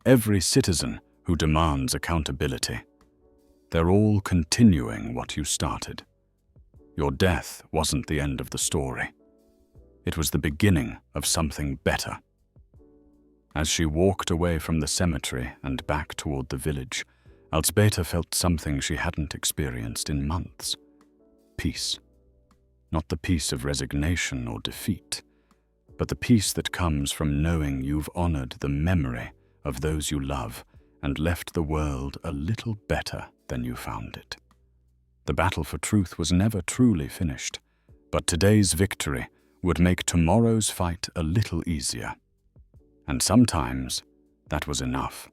every citizen who demands accountability. They're all continuing what you started. Your death wasn't the end of the story. It was the beginning of something better. As she walked away from the cemetery and back toward the village, Elzbieta felt something she hadn't experienced in months. Peace. Not the peace of resignation or defeat, but the peace that comes from knowing you've honored the memory of those you love and left the world a little better than you found it. The battle for truth was never truly finished, but today's victory would make tomorrow's fight a little easier. And sometimes that was enough.